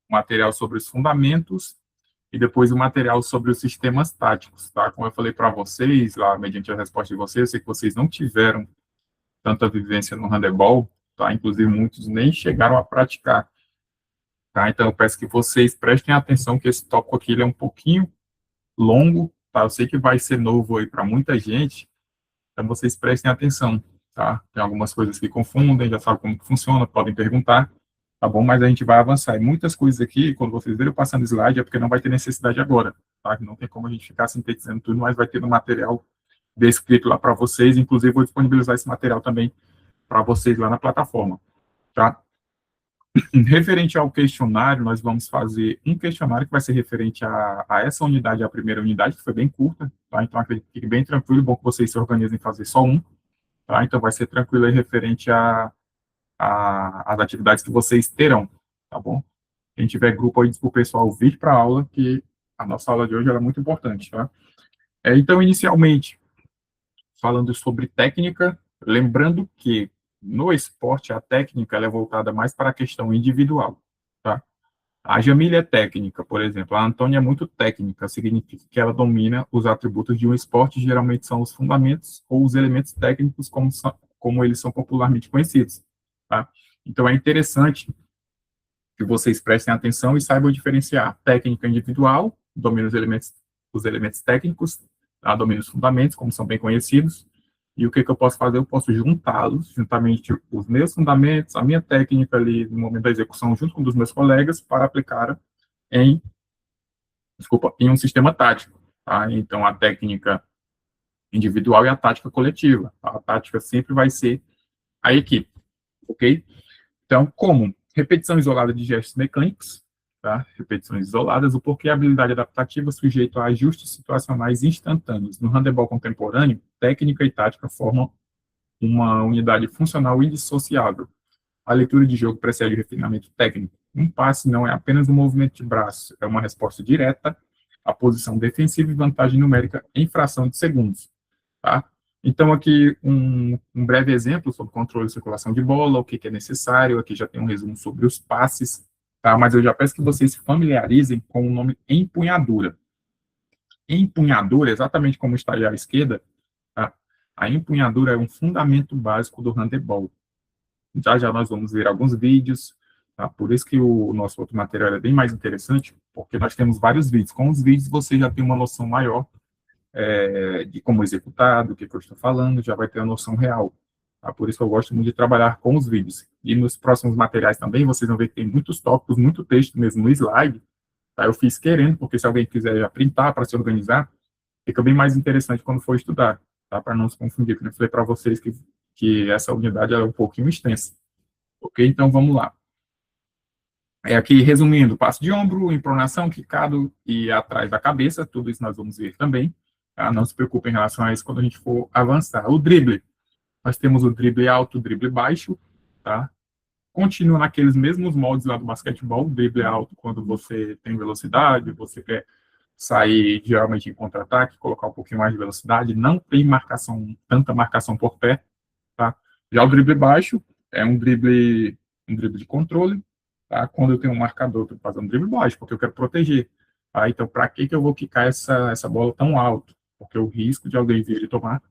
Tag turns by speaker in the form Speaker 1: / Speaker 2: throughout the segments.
Speaker 1: material sobre os fundamentos e depois o material sobre os sistemas táticos, tá? Como eu falei para vocês, lá, mediante a resposta de vocês, eu sei que vocês não tiveram tanta vivência no handebol, tá? Inclusive, muitos nem chegaram a praticar, tá? Então, eu peço que vocês prestem atenção que esse tópico aqui ele é um pouquinho longo, tá? Eu sei que vai ser novo aí para muita gente, então vocês prestem atenção, tá? Tem algumas coisas que confundem, já sabem como que funciona, podem perguntar, tá bom? Mas a gente vai avançar. E muitas coisas aqui, quando vocês verem eu passando slide, é porque não vai ter necessidade agora, tá? Não tem como a gente ficar sintetizando tudo, mas vai ter no material descrito lá para vocês, inclusive vou disponibilizar esse material também para vocês lá na plataforma, tá? Referente ao questionário, nós vamos fazer um questionário que vai ser referente a essa unidade, a primeira unidade, que foi bem curta, tá? Então, acredito que fique bem tranquilo, bom que vocês se organizem em fazer só um, tá? Então, vai ser tranquilo aí referente às atividades que vocês terão, tá bom? Quem tiver grupo aí, diz para o pessoal vir para a aula, que a nossa aula de hoje é muito importante, tá? Então, inicialmente, falando sobre técnica, lembrando que no esporte a técnica ela é voltada mais para a questão individual, tá? A Jamília é técnica, por exemplo, a Antônia é muito técnica, significa que ela domina os atributos de um esporte, geralmente são os fundamentos ou os elementos técnicos, como eles são popularmente conhecidos, tá? Então é interessante que vocês prestem atenção e saibam diferenciar técnica individual, domina os elementos técnicos, tá? Domina os fundamentos, como são bem conhecidos, e o que eu posso fazer? Eu posso juntá-los, juntamente os meus fundamentos, a minha técnica ali no momento da execução, junto com os meus colegas, para aplicar em um sistema tático, tá? Então, a técnica individual e a tática coletiva. A tática sempre vai ser a equipe, ok? Então, como? Repetição isolada de gestos mecânicos, tá? Repetições isoladas, o porquê a habilidade adaptativa sujeito a ajustes situacionais instantâneos. No handebol contemporâneo, técnica e tática formam uma unidade funcional indissociável. A leitura de jogo precede o refinamento técnico. Um passe não é apenas um movimento de braço, é uma resposta direta à posição defensiva e vantagem numérica em fração de segundos, tá? Então, aqui um breve exemplo sobre controle e circulação de bola, o que é necessário, aqui já tem um resumo sobre os passes, tá? Mas eu já peço que vocês se familiarizem com o nome empunhadura. Empunhadura, exatamente como está aí à esquerda, tá? A empunhadura é um fundamento básico do handebol. Já nós vamos ver alguns vídeos, tá? Por isso que o nosso outro material é bem mais interessante, porque nós temos vários vídeos. Com os vídeos você já tem uma noção maior de como executar, do que eu estou falando, já vai ter a noção real. Tá? Por isso eu gosto muito de trabalhar com os vídeos. E nos próximos materiais também, vocês vão ver que tem muitos tópicos, muito texto mesmo no slide. Tá? Eu fiz querendo, porque se alguém quiser já printar para se organizar, fica bem mais interessante quando for estudar, tá? Para não se confundir, porque eu falei para vocês que essa unidade é um pouquinho extensa. Ok? Então, vamos lá. Aqui, resumindo, passo de ombro, impronação, quicado e atrás da cabeça, tudo isso nós vamos ver também. Tá? Não se preocupe em relação a isso quando a gente for avançar. O drible, nós temos o drible alto, o drible baixo, tá? Continua naqueles mesmos moldes lá do basquetebol, o drible alto quando você tem velocidade, você quer sair geralmente em contra-ataque, colocar um pouquinho mais de velocidade, não tem tanta marcação por pé, tá? Já o drible baixo é um drible de controle, tá? Quando eu tenho um marcador, eu estou fazendo um drible baixo, porque eu quero proteger. Tá? Então, para que eu vou quicar essa bola tão alto? Porque o risco de alguém vir e tomar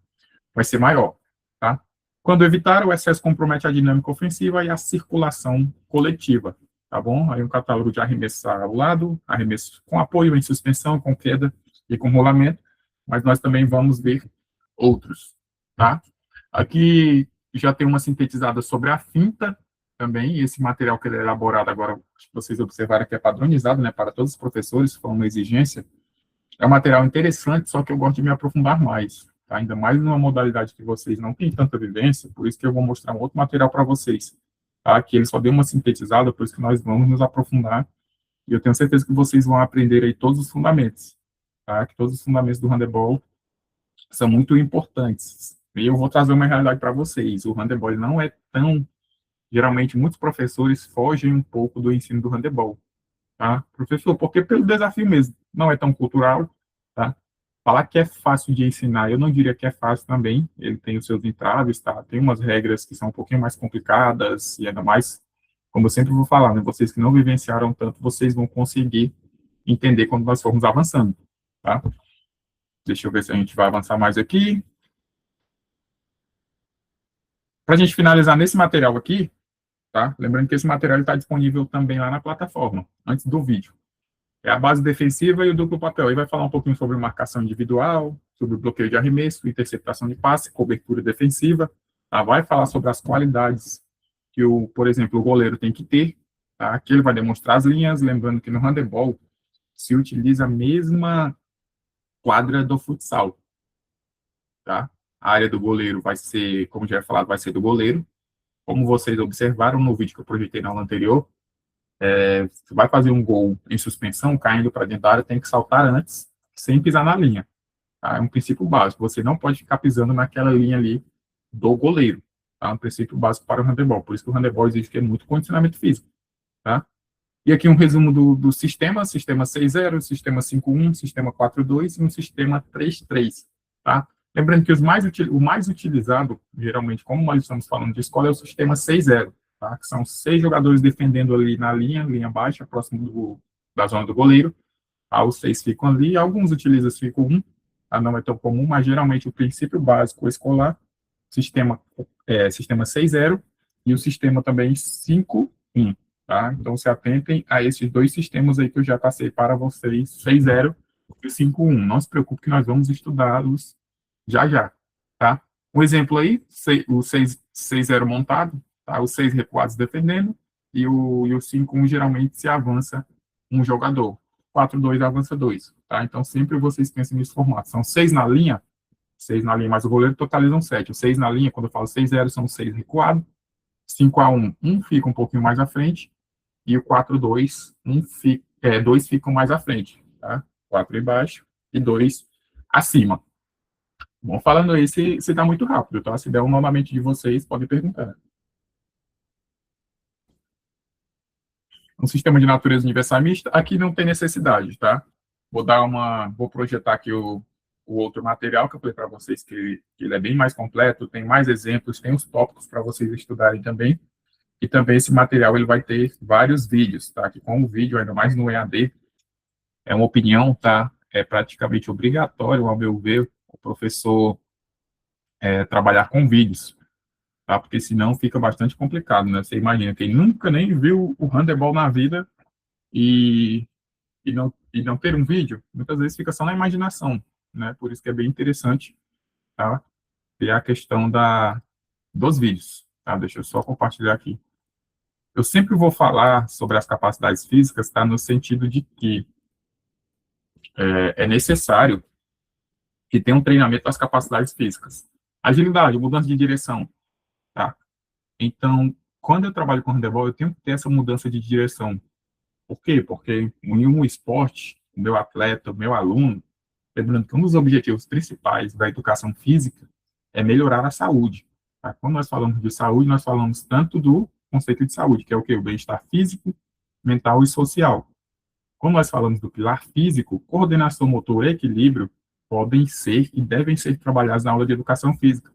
Speaker 1: vai ser maior, tá? Quando evitar, o excesso compromete a dinâmica ofensiva e a circulação coletiva, tá bom? Aí um catálogo de arremessos ao lado, arremessos com apoio, em suspensão, com queda e com rolamento, mas nós também vamos ver outros, tá? Aqui já tem uma sintetizada sobre a finta também, esse material que é elaborado agora, vocês observaram que é padronizado, né, para todos os professores, foi uma exigência. É um material interessante, só que eu gosto de me aprofundar mais, tá? Ainda mais numa modalidade que vocês não têm tanta vivência, por isso que eu vou mostrar um outro material para vocês, tá? Que ele só deu uma sintetizada, por isso que nós vamos nos aprofundar, e eu tenho certeza que vocês vão aprender aí todos os fundamentos, tá? Que todos os fundamentos do handebol são muito importantes. E eu vou trazer uma realidade para vocês, o handebol não é tão... Geralmente, muitos professores fogem um pouco do ensino do handebol, tá? Professor, porque pelo desafio mesmo, não é tão cultural, tá? Falar que é fácil de ensinar, eu não diria que é fácil também, ele tem os seus entraves, tá? Tem umas regras que são um pouquinho mais complicadas, e ainda mais como eu sempre vou falar, né, vocês que não vivenciaram tanto, vocês vão conseguir entender quando nós formos avançando, tá? Deixa eu ver se a gente vai avançar mais aqui. Para a gente finalizar nesse material aqui, tá? Lembrando que esse material está disponível também lá na plataforma, antes do vídeo. É a base defensiva e o duplo papel. Aí vai falar um pouquinho sobre marcação individual, sobre bloqueio de arremesso, interceptação de passe, cobertura defensiva. Tá? Vai falar sobre as qualidades que, por exemplo, o goleiro tem que ter. Tá? Aqui ele vai demonstrar as linhas, lembrando que no handebol se utiliza a mesma quadra do futsal. Tá? A área do goleiro vai ser, como já falado, vai ser do goleiro. Como vocês observaram no vídeo que eu projetei na aula anterior, você vai fazer um gol em suspensão, caindo para dentro da área, tem que saltar antes, sem pisar na linha. Tá? É um princípio básico. Você não pode ficar pisando naquela linha ali do goleiro. Tá? É um princípio básico para o handebol. Por isso que o handebol exige que é muito condicionamento físico. Tá? E aqui um resumo do sistema: sistema 6.0, sistema 5.1, sistema 4.2 e um sistema 3.3. Tá? Lembrando que o mais utilizado, geralmente, como nós estamos falando de escola, é o sistema 6.0. Tá? Que são 6 jogadores defendendo ali na linha baixa, próximo da zona do goleiro. Tá? Os 6 ficam ali, alguns utilizam 5.1, tá? Não é tão comum, mas geralmente o princípio básico escolar, sistema 6.0 e o sistema também 5.1. Tá? Então, se atentem a esses 2 sistemas aí que eu já passei para vocês, 6.0 e o 5.1. Não se preocupe que nós vamos estudá-los já. Tá? Um exemplo aí, o 6.0 montado, tá? Os 6 recuados defendendo, e o 5-1 geralmente se avança um jogador. 4-2 avança 2. Tá? Então, sempre vocês pensem nesse formato. São 6 na linha, mais o goleiro totalizam 7. Os 6 na linha, quando eu falo 6-0, são 6 recuados. 5-1, um fica um pouquinho mais à frente, e o 4-2, 2 ficam mais à frente. Tá? 4 embaixo e 2 acima. Bom, falando aí, se está muito rápido, tá? Se der um novamente de vocês, pode perguntar. Um sistema de natureza universal mista, aqui não tem necessidade, tá? Vou projetar aqui o outro material que eu falei para vocês que ele é bem mais completo, tem mais exemplos, tem os tópicos para vocês estudarem também. E também esse material ele vai ter vários vídeos, tá? Que com o vídeo, ainda mais no EAD, é uma opinião, tá? É praticamente obrigatório, ao meu ver, o professor trabalhar com vídeos, tá? Porque senão fica bastante complicado, né? Você imagina, quem nunca nem viu o handebol na vida e não ter um vídeo, muitas vezes fica só na imaginação, né? Por isso que é bem interessante, tá? Ter a questão dos vídeos, tá? Deixa eu só compartilhar aqui. Eu sempre vou falar sobre as capacidades físicas, tá? No sentido de que é necessário que tenha um treinamento das capacidades físicas. Agilidade, mudança de direção, tá? Então, quando eu trabalho com handebol, eu tenho que ter essa mudança de direção. Por quê? Porque em um esporte, o meu atleta, o meu aluno, lembrando que um dos objetivos principais da educação física é melhorar a saúde. Tá? Quando nós falamos de saúde, nós falamos tanto do conceito de saúde, que é o quê? O bem-estar físico, mental e social. Quando nós falamos do pilar físico, coordenação motora e equilíbrio podem ser e devem ser trabalhados na aula de educação física.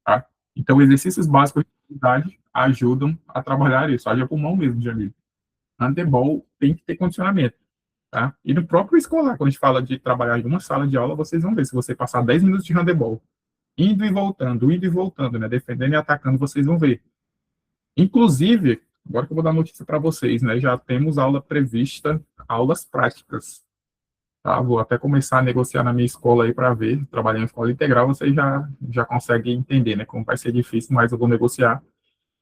Speaker 1: Tá? Então, exercícios básicos de atividade ajudam a trabalhar isso. Haja pulmão mesmo, Jamil. Handebol tem que ter condicionamento. Tá? E no próprio escolar, quando a gente fala de trabalhar em uma sala de aula, vocês vão ver, se você passar 10 minutos de handebol, indo e voltando, né, defendendo e atacando, vocês vão ver. Inclusive, agora que eu vou dar notícia para vocês, né, já temos aula prevista, aulas práticas. Tá? Vou até começar a negociar na minha escola aí para ver, trabalhando em escola integral, vocês já conseguem entender, né, como vai ser difícil, mas eu vou negociar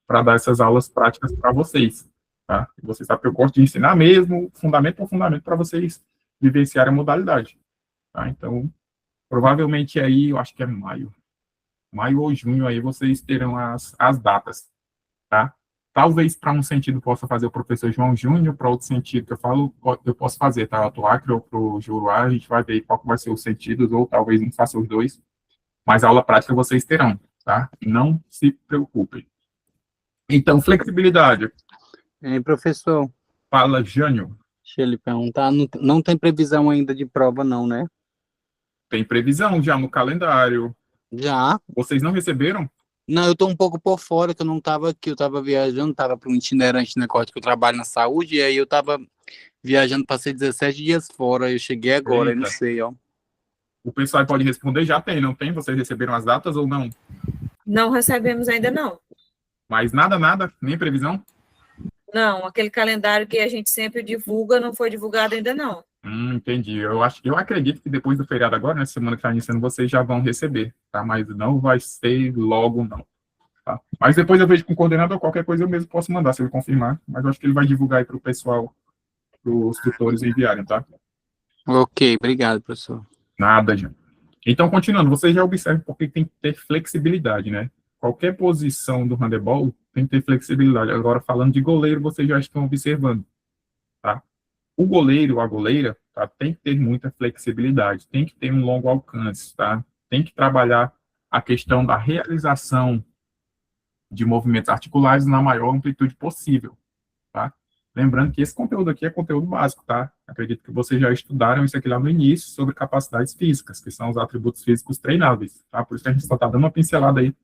Speaker 1: para dar essas aulas práticas para vocês. Tá? Você sabe que eu gosto de ensinar mesmo, fundamento por fundamento, para vocês vivenciarem a modalidade. Tá? Então, provavelmente aí, eu acho que é maio ou junho, aí vocês terão as datas. Tá? Talvez para um sentido possa fazer o professor João Júnior, para outro sentido que eu falo, eu posso fazer, tá? Do Acre ou para o Juruá, a gente vai ver qual vai ser os sentidos, ou talvez não faça os dois, mas a aula prática vocês terão, tá? Não se preocupem. Então, flexibilidade.
Speaker 2: Professor.
Speaker 1: Fala, Jânio.
Speaker 2: Deixa eu lhe perguntar, não tem previsão ainda de prova não, né?
Speaker 1: Tem previsão já no calendário.
Speaker 2: Já?
Speaker 1: Vocês não receberam?
Speaker 2: Não, eu tô um pouco por fora, que eu não tava aqui, eu tava viajando, tava para um itinerante na Costa, que eu trabalho na saúde, e aí eu tava viajando, passei 17 dias fora, eu cheguei agora, eu não
Speaker 1: Eita,
Speaker 2: sei, ó.
Speaker 1: o pessoal pode responder, já tem, não tem? Vocês receberam as datas ou não?
Speaker 3: Não recebemos ainda, não.
Speaker 1: Mas nada, nada, nem previsão?
Speaker 3: Não, aquele calendário que a gente sempre divulga não foi divulgado ainda, não.
Speaker 1: Entendi. Eu acredito que depois do feriado agora, né, semana que está iniciando, vocês já vão receber, tá? Mas não vai ser logo, não. Tá? Mas depois eu vejo com o coordenador, qualquer coisa eu mesmo posso mandar, se ele confirmar. Mas eu acho que ele vai divulgar aí para o pessoal, para os tutores enviarem, tá?
Speaker 2: Ok, obrigado, professor.
Speaker 1: Nada, já. Então, continuando, vocês já observam porque tem que ter flexibilidade, né? Qualquer posição do handebol tem que ter flexibilidade. Agora, falando de goleiro, vocês já estão observando, tá? O goleiro, a goleira, tá, tem que ter muita flexibilidade, tem que ter um longo alcance, tá? Tem que trabalhar a questão da realização de movimentos articulares na maior amplitude possível, tá? Lembrando que esse conteúdo aqui é conteúdo básico, tá? Acredito que vocês já estudaram isso aqui lá no início sobre capacidades físicas, que são os atributos físicos treináveis, tá? Por isso que a gente só está dando uma pincelada aí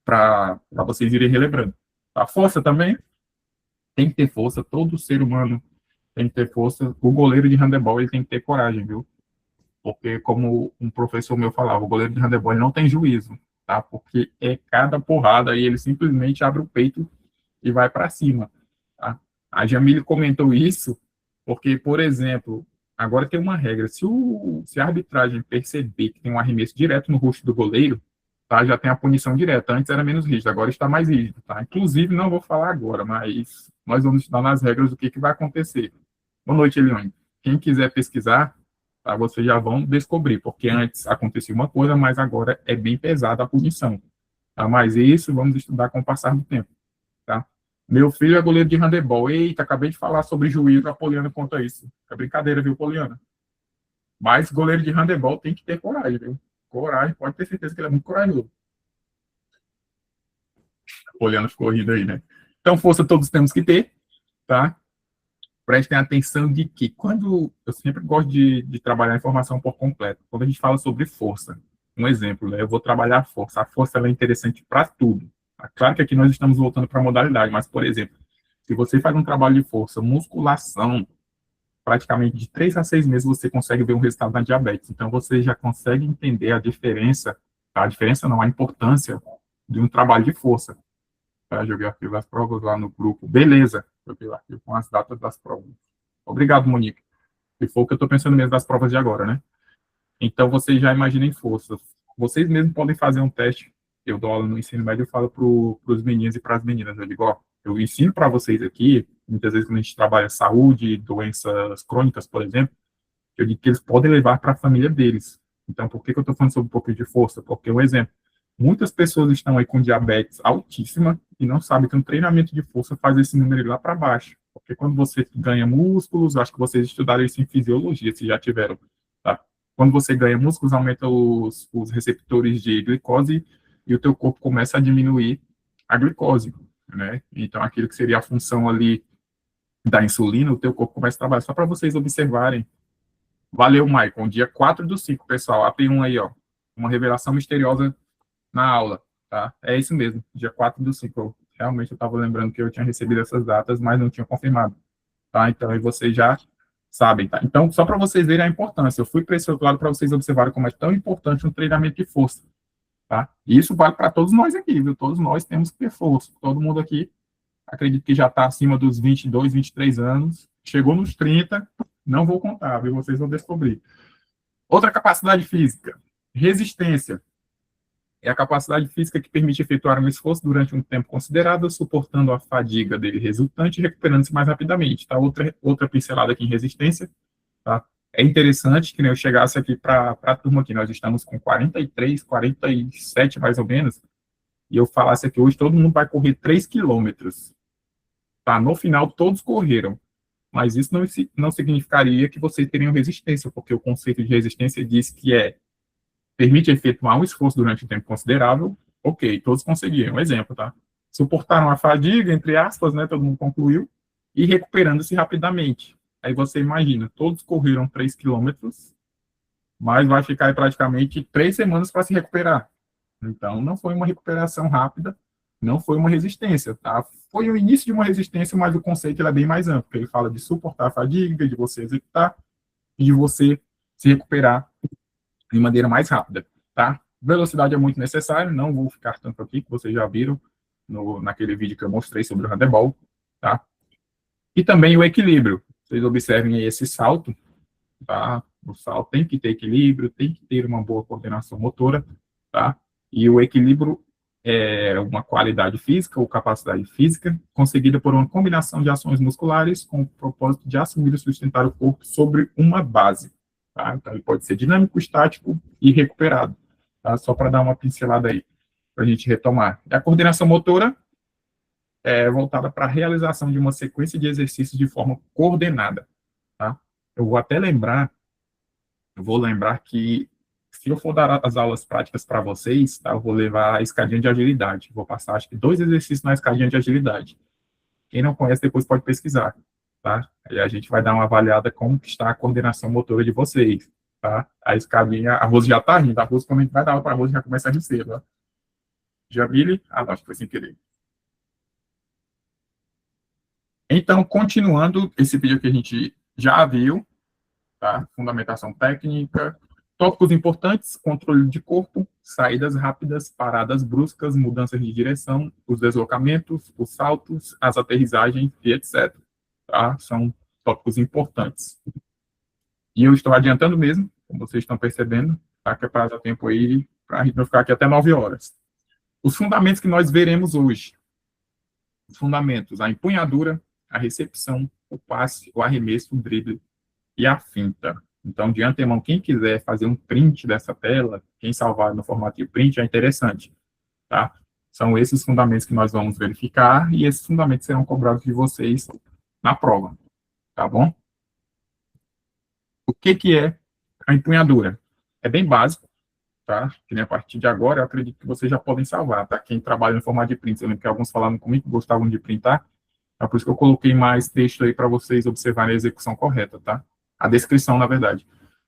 Speaker 1: para vocês irem relembrando. A força também tem que ter força, todo ser humano tem que ter força. O goleiro de handebol ele tem que ter coragem, viu? Porque, como um professor meu falava, o goleiro de handebol ele não tem juízo, tá? Porque é cada porrada e ele simplesmente abre o peito e vai para cima, tá? A Jamile comentou isso porque, por exemplo, agora tem uma regra: se a arbitragem perceber que tem um arremesso direto no rosto do goleiro, tá? Já tem a punição direta. Antes era menos rígido, agora está mais rígido, tá? Inclusive, não vou falar agora, mas nós vamos estudar nas regras o que vai acontecer. Boa noite, Eliane. Quem quiser pesquisar, tá, vocês já vão descobrir, porque antes acontecia uma coisa, mas agora é bem pesada a punição. Tá? Mas isso vamos estudar com o passar do tempo. Tá? Meu filho é goleiro de handebol. Eita, acabei de falar sobre juízo, a Poliana conta isso. É brincadeira, viu, Poliana? Mas goleiro de handebol tem que ter coragem, viu? Coragem, pode ter certeza que ele é muito corajoso. A Poliana ficou rindo aí, né? Então, força todos temos que ter, tá? Prestem atenção de que quando eu sempre gosto de trabalhar a informação por completo, quando a gente fala sobre força, um exemplo, né, eu vou trabalhar a força ela é interessante para tudo. Claro que aqui nós estamos voltando para a modalidade, mas, por exemplo, se você faz um trabalho de força, musculação, praticamente de 3 a 6 meses você consegue ver um resultado na diabetes. Então, você já consegue entender a diferença não, a importância de um trabalho de força. Tá? Joguei aqui as provas lá no grupo. Beleza. Joguei lá aqui com as datas das provas. Obrigado, Monique. E foi o que eu estou pensando mesmo das provas de agora, né? Então, vocês já imaginem forças. Vocês mesmos podem fazer um teste. Eu dou aula no ensino médio, eu falo para os meninos e para as meninas. Eu digo, ó, eu ensino para vocês aqui, muitas vezes quando a gente trabalha saúde, doenças crônicas, por exemplo, eu digo que eles podem levar para a família deles. Então, por que eu estou falando sobre um pouco de força? Porque, um exemplo, muitas pessoas estão aí com diabetes altíssima e não sabem que um treinamento de força faz esse número ir lá para baixo. Porque quando você ganha músculos, acho que vocês estudaram isso em fisiologia, se já tiveram, tá? Quando você ganha músculos, aumenta os receptores de glicose e o teu corpo começa a diminuir a glicose, né? Então, aquilo que seria a função ali da insulina, o teu corpo começa a trabalhar. Só para vocês observarem. Valeu, Maicon. Dia 4/5, pessoal. AP1 aí, ó. Uma revelação misteriosa na aula, tá? É isso mesmo, dia 4/5. Realmente eu estava lembrando que eu tinha recebido essas datas, mas não tinha confirmado, tá? Então, aí vocês já sabem, tá? Então, só para vocês verem a importância, eu fui para esse outro lado para vocês observarem como é tão importante um treinamento de força, tá? E isso vale para todos nós aqui, viu? Todos nós temos que ter força. Todo mundo aqui, acredito que já está acima dos 22, 23 anos, chegou nos 30, não vou contar, viu? Vocês vão descobrir. Outra capacidade física, resistência. É a capacidade física que permite efetuar um esforço durante um tempo considerável, suportando a fadiga dele resultante e recuperando-se mais rapidamente. Tá? Outra pincelada aqui em resistência. Tá? É interessante que, né, eu chegasse aqui para a turma aqui, nós estamos com 43, 47 mais ou menos, e eu falasse aqui, hoje todo mundo vai correr 3 quilômetros. Tá? No final, todos correram. Mas isso não significaria que vocês teriam resistência, porque o conceito de resistência diz que permite efetuar um esforço durante um tempo considerável, ok, todos conseguiram, um exemplo, tá? Suportaram a fadiga, entre aspas, né, todo mundo concluiu, e recuperando-se rapidamente. Aí você imagina, todos correram 3 quilômetros, mas vai ficar aí praticamente 3 semanas para se recuperar. Então, não foi uma recuperação rápida, não foi uma resistência, tá? Foi o início de uma resistência, mas o conceito ele é bem mais amplo, porque ele fala de suportar a fadiga, de você executar e de você se recuperar de maneira mais rápida, tá? Velocidade é muito necessário, não vou ficar tanto aqui, que vocês já viram naquele vídeo que eu mostrei sobre o handebol, tá? E também o equilíbrio. Vocês observem aí esse salto, tá? O salto tem que ter equilíbrio, tem que ter uma boa coordenação motora, tá? E o equilíbrio é uma qualidade física ou capacidade física conseguida por uma combinação de ações musculares com o propósito de assumir e sustentar o corpo sobre uma base, tá? Então, ele pode ser dinâmico, estático e recuperado, tá? Só para dar uma pincelada aí, para a gente retomar. E a coordenação motora é voltada para a realização de uma sequência de exercícios de forma coordenada, tá? Eu vou até lembrar, eu vou lembrar que se eu for dar as aulas práticas para vocês, tá, eu vou levar a escadinha de agilidade. Vou passar, acho que 2 exercícios na escadinha de agilidade. Quem não conhece, depois pode pesquisar, tá? Aí a gente vai dar uma avaliada como está a coordenação motora de vocês, tá? A escadinha, a Rose já está rindo. A Rose, quando a gente vai dar aula para a Rose, já começa a rir cedo, tá? Jamile? Ah, não, acho que foi sem querer. Então, continuando esse vídeo que a gente já viu, tá? Fundamentação técnica, tópicos importantes, controle de corpo, saídas rápidas, paradas bruscas, mudanças de direção, os deslocamentos, os saltos, as aterrissagens e etc. Tá? São tópicos importantes. E eu estou adiantando mesmo, como vocês estão percebendo, tá? Que é para dar tempo aí, para a gente não ficar aqui até 9 horas. Os fundamentos que nós veremos hoje. Os fundamentos, a empunhadura, a recepção, o passe, o arremesso, o drible e a finta. Então, de antemão, quem quiser fazer um print dessa tela, quem salvar no formato de print, é interessante, tá? São esses fundamentos que nós vamos verificar e esses fundamentos serão cobrados de vocês na prova, tá bom? O que que é a empunhadura? É bem básico, tá? Que nem a partir de agora, eu acredito que vocês já podem salvar, tá? Quem trabalha no formato de print, eu lembro que alguns falaram comigo que gostavam de printar, é por isso que eu coloquei mais texto aí para vocês observarem a execução correta, tá? A descrição, na verdade.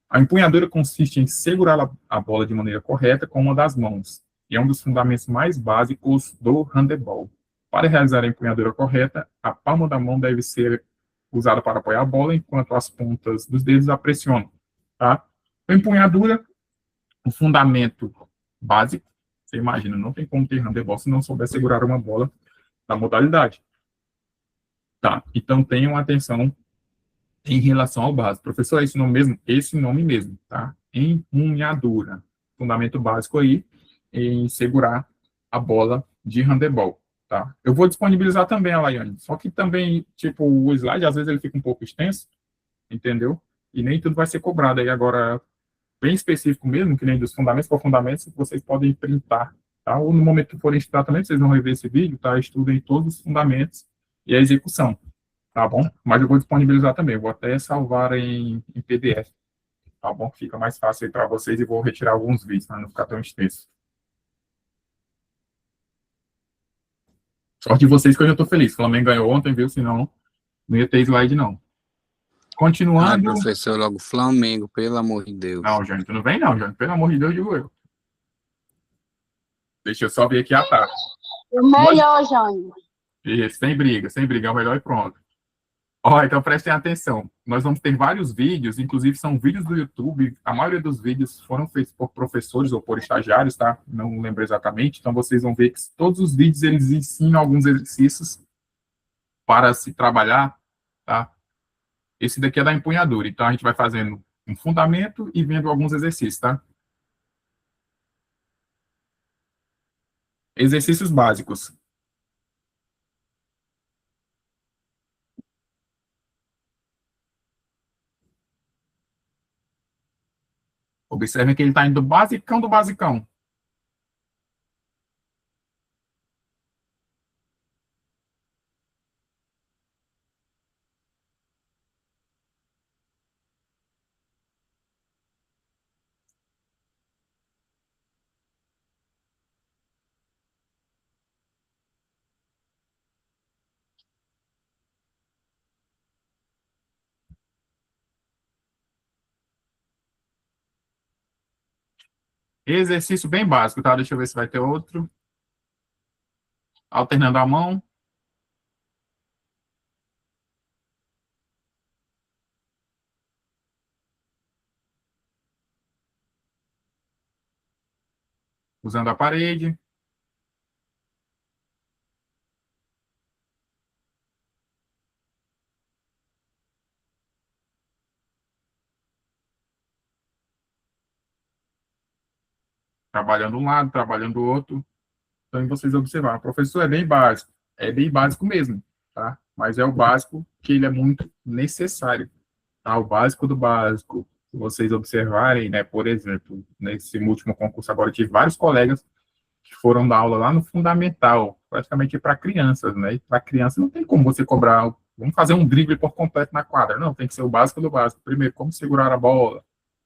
Speaker 1: A empunhadura consiste em segurar a bola de maneira correta com uma das mãos, e é um dos fundamentos mais básicos do handebol. Para realizar a empunhadura correta, a palma da mão deve ser usada para apoiar a bola, enquanto as pontas dos dedos a pressionam. Tá? A empunhadura, o fundamento básico, você imagina, não tem como ter handebol se não souber segurar uma bola da modalidade. Tá? Então tenham atenção em relação ao básico. Professor, é esse nome mesmo, tá? Empunhadura. Fundamento básico aí em segurar a bola de handebol, tá? Eu vou disponibilizar também a Laiane, só que também, tipo, o slide, às vezes ele fica um pouco extenso, entendeu? E nem tudo vai ser cobrado aí agora, bem específico mesmo, que nem dos fundamentos por fundamentos, vocês podem printar, tá? Ou no momento que forem estudar também, vocês vão rever esse vídeo, tá? Estudem todos os fundamentos e a execução, tá bom? Mas eu vou disponibilizar também, eu vou até salvar em PDF, tá bom? Fica mais fácil aí para vocês e vou retirar alguns vídeos, para não ficar tão extenso. Sorte de vocês que eu já estou feliz. O Flamengo ganhou ontem, viu? Senão não ia ter slide, não. Continuando.
Speaker 2: Ah, professor, logo Flamengo, pelo amor de Deus.
Speaker 1: Não, Jânio, tu não vem, não, Jânio. Pelo amor de Deus, digo eu. Deixa eu só ver aqui a tarde.
Speaker 4: O melhor, Jânio.
Speaker 1: Isso, sem briga, é o melhor e pronto. Ó, então prestem atenção. Nós vamos ter vários vídeos, inclusive são vídeos do YouTube. A maioria dos vídeos foram feitos por professores ou por estagiários, tá? Não lembro exatamente. Então vocês vão ver que todos os vídeos eles ensinam alguns exercícios para se trabalhar, tá? Esse daqui é da empunhadura. Então a gente vai fazendo um fundamento e vendo alguns exercícios, tá? Exercícios básicos. Observem que ele está indo do basicão do basicão. Exercício bem básico, tá? Deixa eu ver se vai ter outro. Alternando a mão. Usando a parede. Trabalhando um lado, trabalhando o outro. Então, vocês observaram. Professor, é bem básico. É bem básico mesmo, tá? Mas é o básico que ele é muito necessário, tá? O básico do básico. Se vocês observarem, né, por exemplo, nesse último concurso agora, eu tive vários colegas que foram dar aula lá no fundamental, praticamente para crianças, né? Para criança não tem como você cobrar, vamos fazer um drible por completo na quadra. Não, tem que ser o básico do básico. Primeiro, como segurar a bola,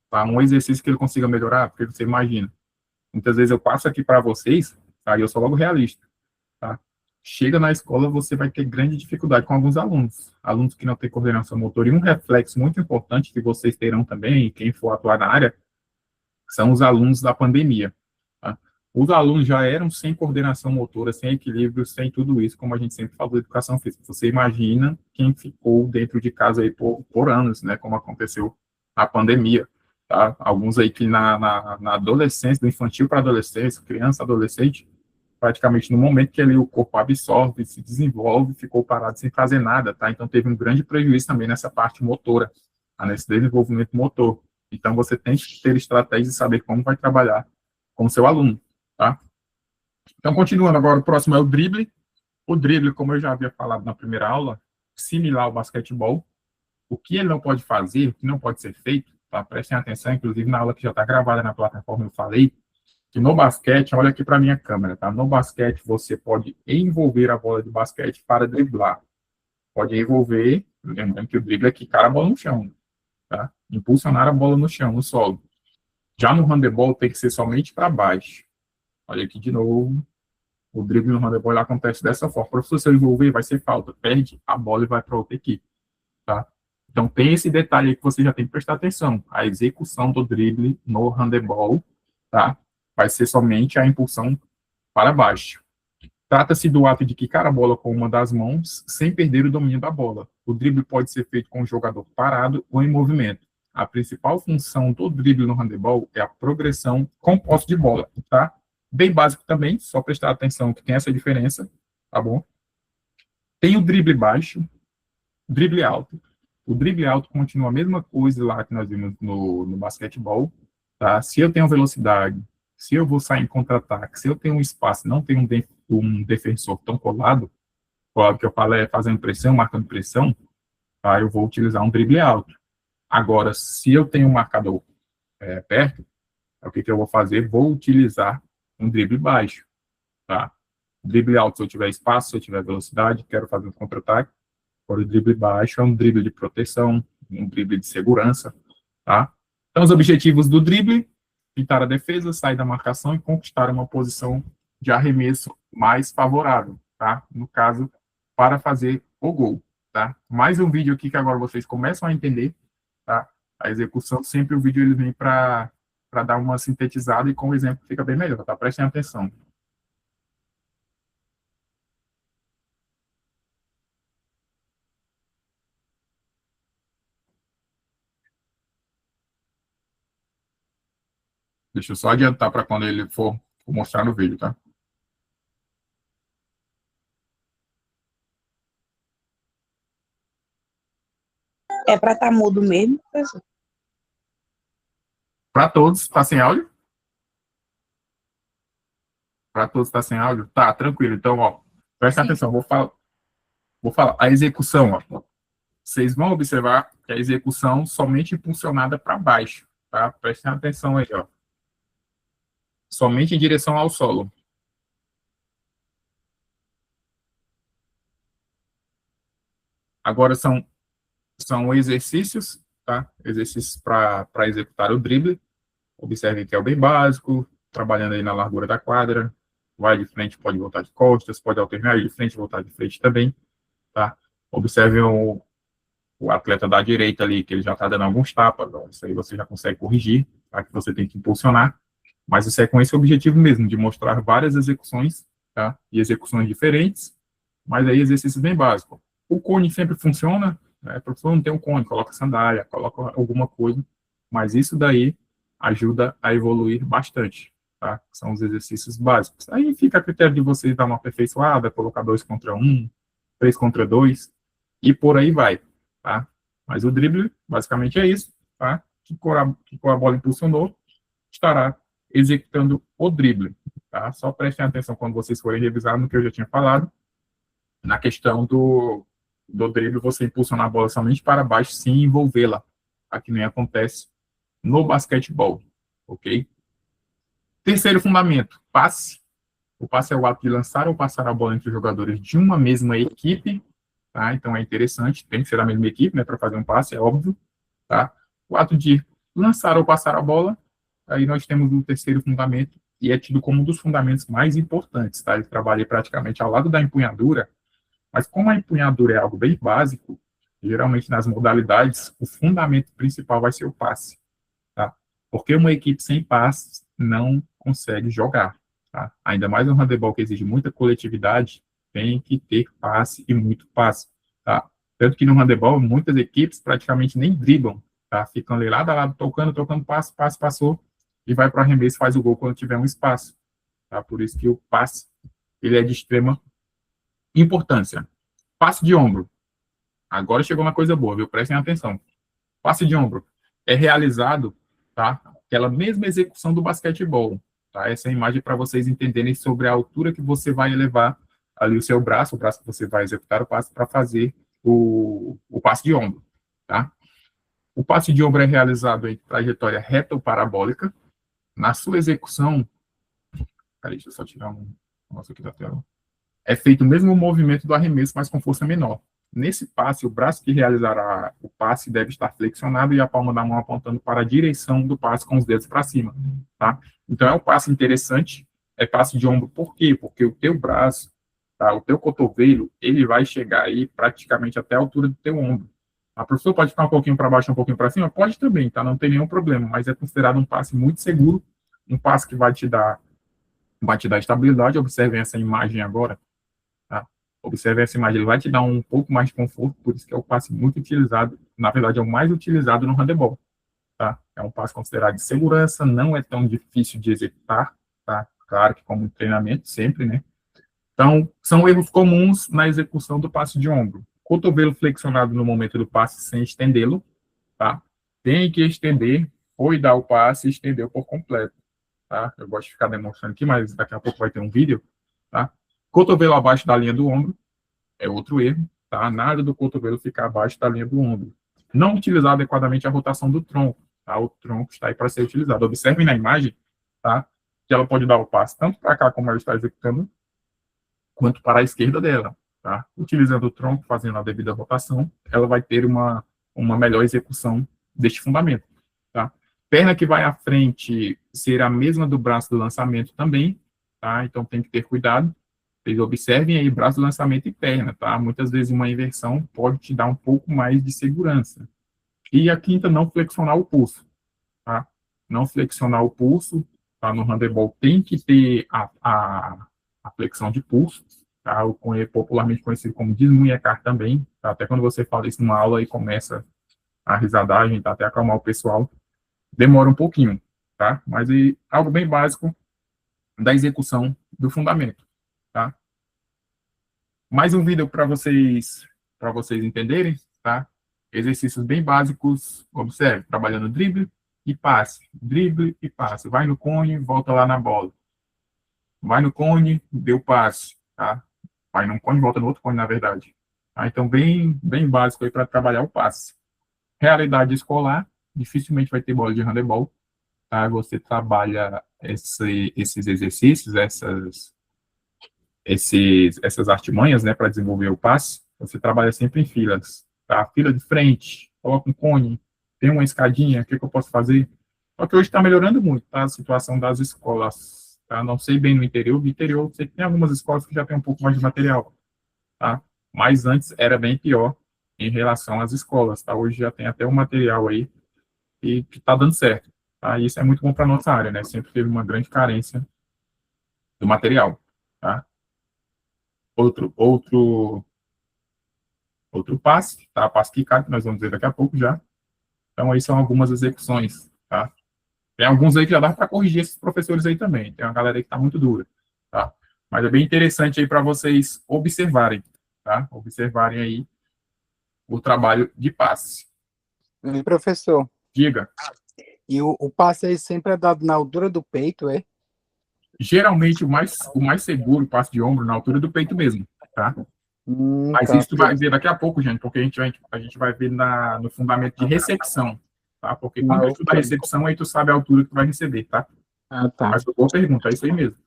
Speaker 1: tá? Um exercício que ele consiga melhorar, porque você imagina. Muitas vezes eu passo aqui para vocês, tá? E eu sou logo realista, tá? Chega na escola, você vai ter grande dificuldade com alguns alunos. Alunos que não têm coordenação motora. E um reflexo muito importante que vocês terão também, quem for atuar na área, são os alunos da pandemia. Tá? Os alunos já eram sem coordenação motora, sem equilíbrio, sem tudo isso, como a gente sempre falou de educação física. Você imagina quem ficou dentro de casa aí por anos, né? Como aconteceu na pandemia. Tá? Alguns aí que na adolescência, do infantil para adolescência, criança, adolescente, praticamente no momento que ali o corpo absorve, se desenvolve, ficou parado sem fazer nada, tá? Então teve um grande prejuízo também nessa parte motora, tá? Nesse desenvolvimento motor. Então você tem que ter estratégias e saber como vai trabalhar com o seu aluno, tá? Então continuando agora, o próximo é o drible. O drible, como eu já havia falado na primeira aula, similar ao basquetebol. O que ele não pode fazer, o que não pode ser feito, tá? Prestem atenção, inclusive na aula que já está gravada na plataforma eu falei, que no basquete, olha aqui para a minha câmera, tá? No basquete, você pode envolver a bola de basquete para driblar. Pode envolver, lembrando que o drible é quicar a bola no chão, tá? Impulsionar a bola no chão, no solo. Já no handebol, tem que ser somente para baixo. Olha aqui de novo. O drible no handebol ele acontece dessa forma. Para você envolver, vai ser falta. Perde a bola e vai para outra equipe, tá? Então, tem esse detalhe aí que você já tem que prestar atenção. A execução do drible no handebol, tá? Vai ser somente a impulsão para baixo. Trata-se do ato de quicar a bola com uma das mãos sem perder o domínio da bola. O drible pode ser feito com o jogador parado ou em movimento. A principal função do drible no handebol é a progressão com posse de bola, tá? Bem básico também, só prestar atenção que tem essa diferença, tá bom? Tem o drible baixo, drible alto. O drible alto continua a mesma coisa lá que nós vimos no basquetebol, tá? Se eu tenho velocidade, se eu vou sair em contra-ataque, se eu tenho um espaço, não tenho um defensor tão colado, o que eu falo é fazendo pressão, marcando pressão, tá? Eu vou utilizar um drible alto. Agora, se eu tenho um marcador perto, o que eu vou fazer? Vou utilizar um drible baixo, tá? Drible alto, se eu tiver espaço, se eu tiver velocidade, quero fazer um contra-ataque. Agora, o drible baixo é um drible de proteção, um drible de segurança, tá? Então, os objetivos do drible: pintar a defesa, sair da marcação e conquistar uma posição de arremesso mais favorável, tá? No caso, para fazer o gol, tá? Mais um vídeo aqui que agora vocês começam a entender, tá? A execução, sempre o vídeo ele vem para dar uma sintetizada e com o exemplo fica bem melhor, tá? Prestem atenção. Deixa eu só adiantar para quando ele for mostrar no vídeo, tá?
Speaker 5: É para estar mudo mesmo, professor?
Speaker 1: Para todos, está sem áudio? Para todos está sem áudio? Tá, tranquilo. Então, ó, presta atenção, vou falar. A execução, ó. Vocês vão observar que a execução somente impulsionada para baixo, tá? Prestem atenção aí, ó. Somente em direção ao solo. Agora são exercícios, tá? Exercícios para executar o drible. Observem que é o bem básico, trabalhando aí na largura da quadra. Vai de frente, pode voltar de costas, pode alternar de frente, voltar de frente também, tá? Observem o atleta da direita ali, que ele já está dando alguns tapas, ó, isso aí você já consegue corrigir, tá? Que você tem que impulsionar. Mas isso é com esse objetivo mesmo, de mostrar várias execuções, tá? E execuções diferentes, mas aí exercícios bem básicos. O cone sempre funciona, né? O professor não tem um cone, coloca sandália, coloca alguma coisa, mas isso daí ajuda a evoluir bastante, tá? São os exercícios básicos. Aí fica a critério de vocês dar uma aperfeiçoada, colocar 2 contra 1, 3 contra 2, e por aí vai, tá? Mas o drible, basicamente, é isso, tá? Quicou a bola, impulsionou, estará executando o drible, tá? Só prestem atenção quando vocês forem revisar no que eu já tinha falado, na questão do drible, você impulsionar a bola somente para baixo, sem envolvê-la, tá? Que nem acontece no basquetebol, ok? Terceiro fundamento, passe. O passe é o ato de lançar ou passar a bola entre os jogadores de uma mesma equipe, tá? Então é interessante, tem que ser a mesma equipe, né, para fazer um passe, é óbvio, tá? O ato de lançar ou passar a bola, aí nós temos o terceiro fundamento, e é tido como um dos fundamentos mais importantes, tá? Ele trabalha praticamente ao lado da empunhadura, mas como a empunhadura é algo bem básico, geralmente nas modalidades, o fundamento principal vai ser o passe, tá? Porque uma equipe sem passe não consegue jogar, tá? Ainda mais no handebol, que exige muita coletividade, tem que ter passe e muito passe, tá? Tanto que no handebol, muitas equipes praticamente nem driblam, tá? Ficam ali lado a lado, tocando passe, passou, e vai para o arremesso, faz o gol quando tiver um espaço, tá? Por isso que o passe, ele é de extrema importância. Passe de ombro. Agora chegou uma coisa boa, viu? Prestem atenção. Passe de ombro é realizado, tá? Aquela mesma execução do basquetebol, tá? Essa é a imagem para vocês entenderem sobre a altura que você vai elevar ali o seu braço, o braço que você vai executar o passe para fazer o passe de ombro, tá? O passe de ombro é realizado em trajetória reta ou parabólica. Na sua execução, peraí, deixa eu só tirar um negócio aqui da tela. É feito o mesmo movimento do arremesso, mas com força menor. Nesse passe, o braço que realizará o passe deve estar flexionado e a palma da mão apontando para a direção do passe com os dedos para cima, tá? Então, é um passe interessante, é passe de ombro, por quê? Porque o teu braço, tá? O teu cotovelo, ele vai chegar aí praticamente até a altura do teu ombro. A professora pode ficar um pouquinho para baixo, um pouquinho para cima? Pode também, tá? Não tem nenhum problema, mas é considerado um passe muito seguro, um passe que vai te dar estabilidade. Observem essa imagem agora, tá? Observem essa imagem, ele vai te dar um pouco mais de conforto, por isso que é o passe muito utilizado, na verdade é o mais utilizado no handebol, tá? É um passe considerado de segurança, não é tão difícil de executar, tá? Claro que como treinamento, sempre, né? Então, são erros comuns na execução do passe de ombro. Cotovelo flexionado no momento do passe sem estendê-lo, tá? Tem que estender, foi dar o passe e estendeu por completo, tá? Eu gosto de ficar demonstrando aqui, mas daqui a pouco vai ter um vídeo, tá? Cotovelo abaixo da linha do ombro é outro erro, tá? Nada do cotovelo ficar abaixo da linha do ombro. Não utilizar adequadamente a rotação do tronco, tá? O tronco está aí para ser utilizado. Observem na imagem, tá? Que ela pode dar o passe tanto para cá, como ela está executando, quanto para a esquerda dela, tá? Utilizando o tronco, fazendo a devida rotação, ela vai ter uma melhor execução deste fundamento, tá? Perna que vai à frente ser a mesma do braço do lançamento também, tá? Então tem que ter cuidado. Vocês observem aí braço do lançamento e perna, tá? Muitas vezes uma inversão pode te dar um pouco mais de segurança. E a quinta, não flexionar o pulso, tá? Não flexionar o pulso, tá? No handebol tem que ter a flexão de pulso, tá? Popularmente conhecido como desmunhecar também, tá? Até quando você fala isso numa aula e começa a risadagem, tá? Até acalmar o pessoal, demora um pouquinho, tá? Mas é algo bem básico da execução do fundamento, tá? Mais um vídeo para vocês entenderem, tá? Exercícios bem básicos, observe, trabalhando drible e passe, vai no cone, volta lá na bola. Vai no cone, deu passe, tá? Vai no cone, volta no outro cone, na verdade. Tá? Então, bem básico aí para trabalhar o passe. Realidade escolar, dificilmente vai ter bola de handebol, tá? Você trabalha esses exercícios, essas artimanhas, né, para desenvolver o passe. Você trabalha sempre em filas, tá? Fila de frente, coloca um cone, tem uma escadinha, o que eu posso fazer? Só que hoje está melhorando muito, tá? A situação das escolas. Tá? Não sei bem no interior eu sei que tem algumas escolas que já tem um pouco mais de material, tá? Mas antes era bem pior em relação às escolas, tá? Hoje já tem até um material aí que tá dando certo, tá? tá? E isso é muito bom para a nossa área, né? Sempre teve uma grande carência do material, tá? Outro passe, tá? Passe quicado, que nós vamos ver daqui a pouco já. Então, aí são algumas execuções, tá? Tem alguns aí que já dá para corrigir esses professores aí também. Tem uma galera aí que está muito dura, tá? Mas é bem interessante aí para vocês observarem, tá? Observarem aí o trabalho de passe.
Speaker 2: E, professor,
Speaker 1: Diga.
Speaker 2: e o passe aí sempre é dado na altura do peito, é?
Speaker 1: Geralmente, o mais seguro, o passe de ombro, na altura do peito mesmo, tá? Mas
Speaker 2: Tá.
Speaker 1: isso tu vai ver daqui a pouco, gente, porque a gente vai ver no fundamento de recepção, tá? Porque quando tu estuda a recepção, aí tu sabe a altura que tu vai receber, tá?
Speaker 2: Ah, tá.
Speaker 1: Mas boa pergunta, é isso aí mesmo.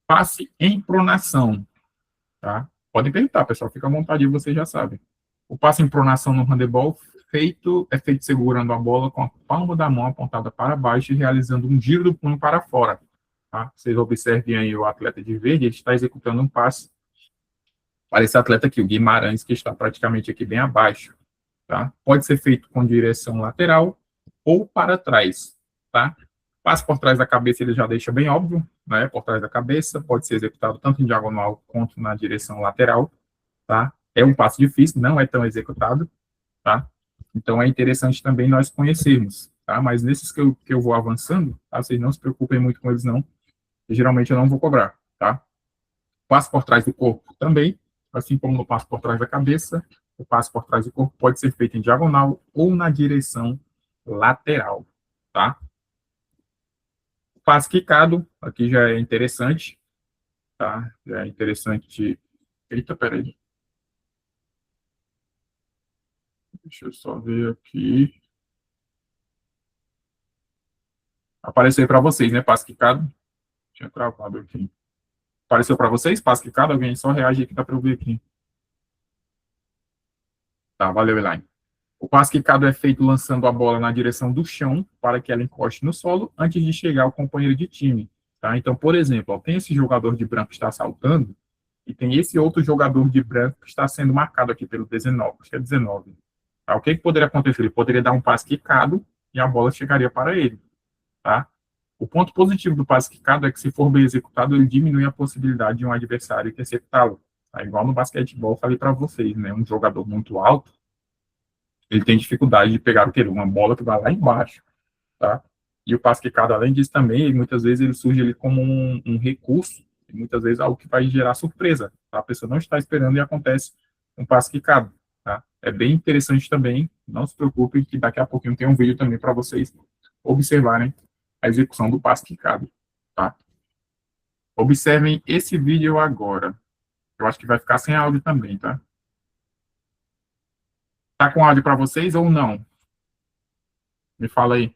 Speaker 1: Passe em pronação, tá? Podem perguntar, pessoal, fica à vontade, vocês já sabem. O passe em pronação no handebol é feito segurando a bola com a palma da mão apontada para baixo e realizando um giro do punho para fora, tá? Vocês observem aí o atleta de verde, ele está executando um passe para esse atleta aqui, o Guimarães, que está praticamente aqui bem abaixo, tá? Pode ser feito com direção lateral ou para trás, tá? Passe por trás da cabeça, ele já deixa bem óbvio, né? Por trás da cabeça, pode ser executado tanto em diagonal quanto na direção lateral, tá? É um passo difícil, não é tão executado, tá? Então, é interessante também nós conhecermos, tá? Mas nesses que eu vou avançando, tá? Vocês não se preocupem muito com eles, não. Geralmente eu não vou cobrar, tá? Passo por trás do corpo também, assim como no passo por trás da cabeça, o passo por trás do corpo pode ser feito em diagonal ou na direção lateral, tá? O passo quicado, aqui já é interessante, tá? Já é interessante. Eita, peraí. Deixa eu só ver aqui. Apareceu para vocês, né? Passo quicado. Tinha travado aqui. Apareceu para vocês? Passo quicado? Alguém só reage aqui, dá para eu ver aqui. Tá, valeu, Elaine. O passe quicado é feito lançando a bola na direção do chão para que ela encoste no solo antes de chegar ao companheiro de time. Tá? Então, por exemplo, ó, tem esse jogador de branco que está saltando e tem esse outro jogador de branco que está sendo marcado aqui pelo 19, acho que é 19. Tá? O que poderia acontecer? Ele poderia dar um passe quicado e a bola chegaria para ele. Tá? O ponto positivo do passe quicado é que, se for bem executado, ele diminui a possibilidade de um adversário interceptá-lo. Tá? Igual no basquetebol, eu falei para vocês, né? Um jogador muito alto, ele tem dificuldade de pegar o quê? Uma bola que vai lá embaixo, tá? E o passe quicado, além disso, também, muitas vezes ele surge ali como um recurso, e muitas vezes algo que vai gerar surpresa, tá? A pessoa não está esperando e acontece um passe quicado, tá? É bem interessante também, não se preocupem que daqui a pouquinho tem um vídeo também para vocês observarem a execução do passe quicado, tá? Observem esse vídeo agora. Eu acho que vai ficar sem áudio também, tá? Tá com áudio para vocês ou não? Me fala aí.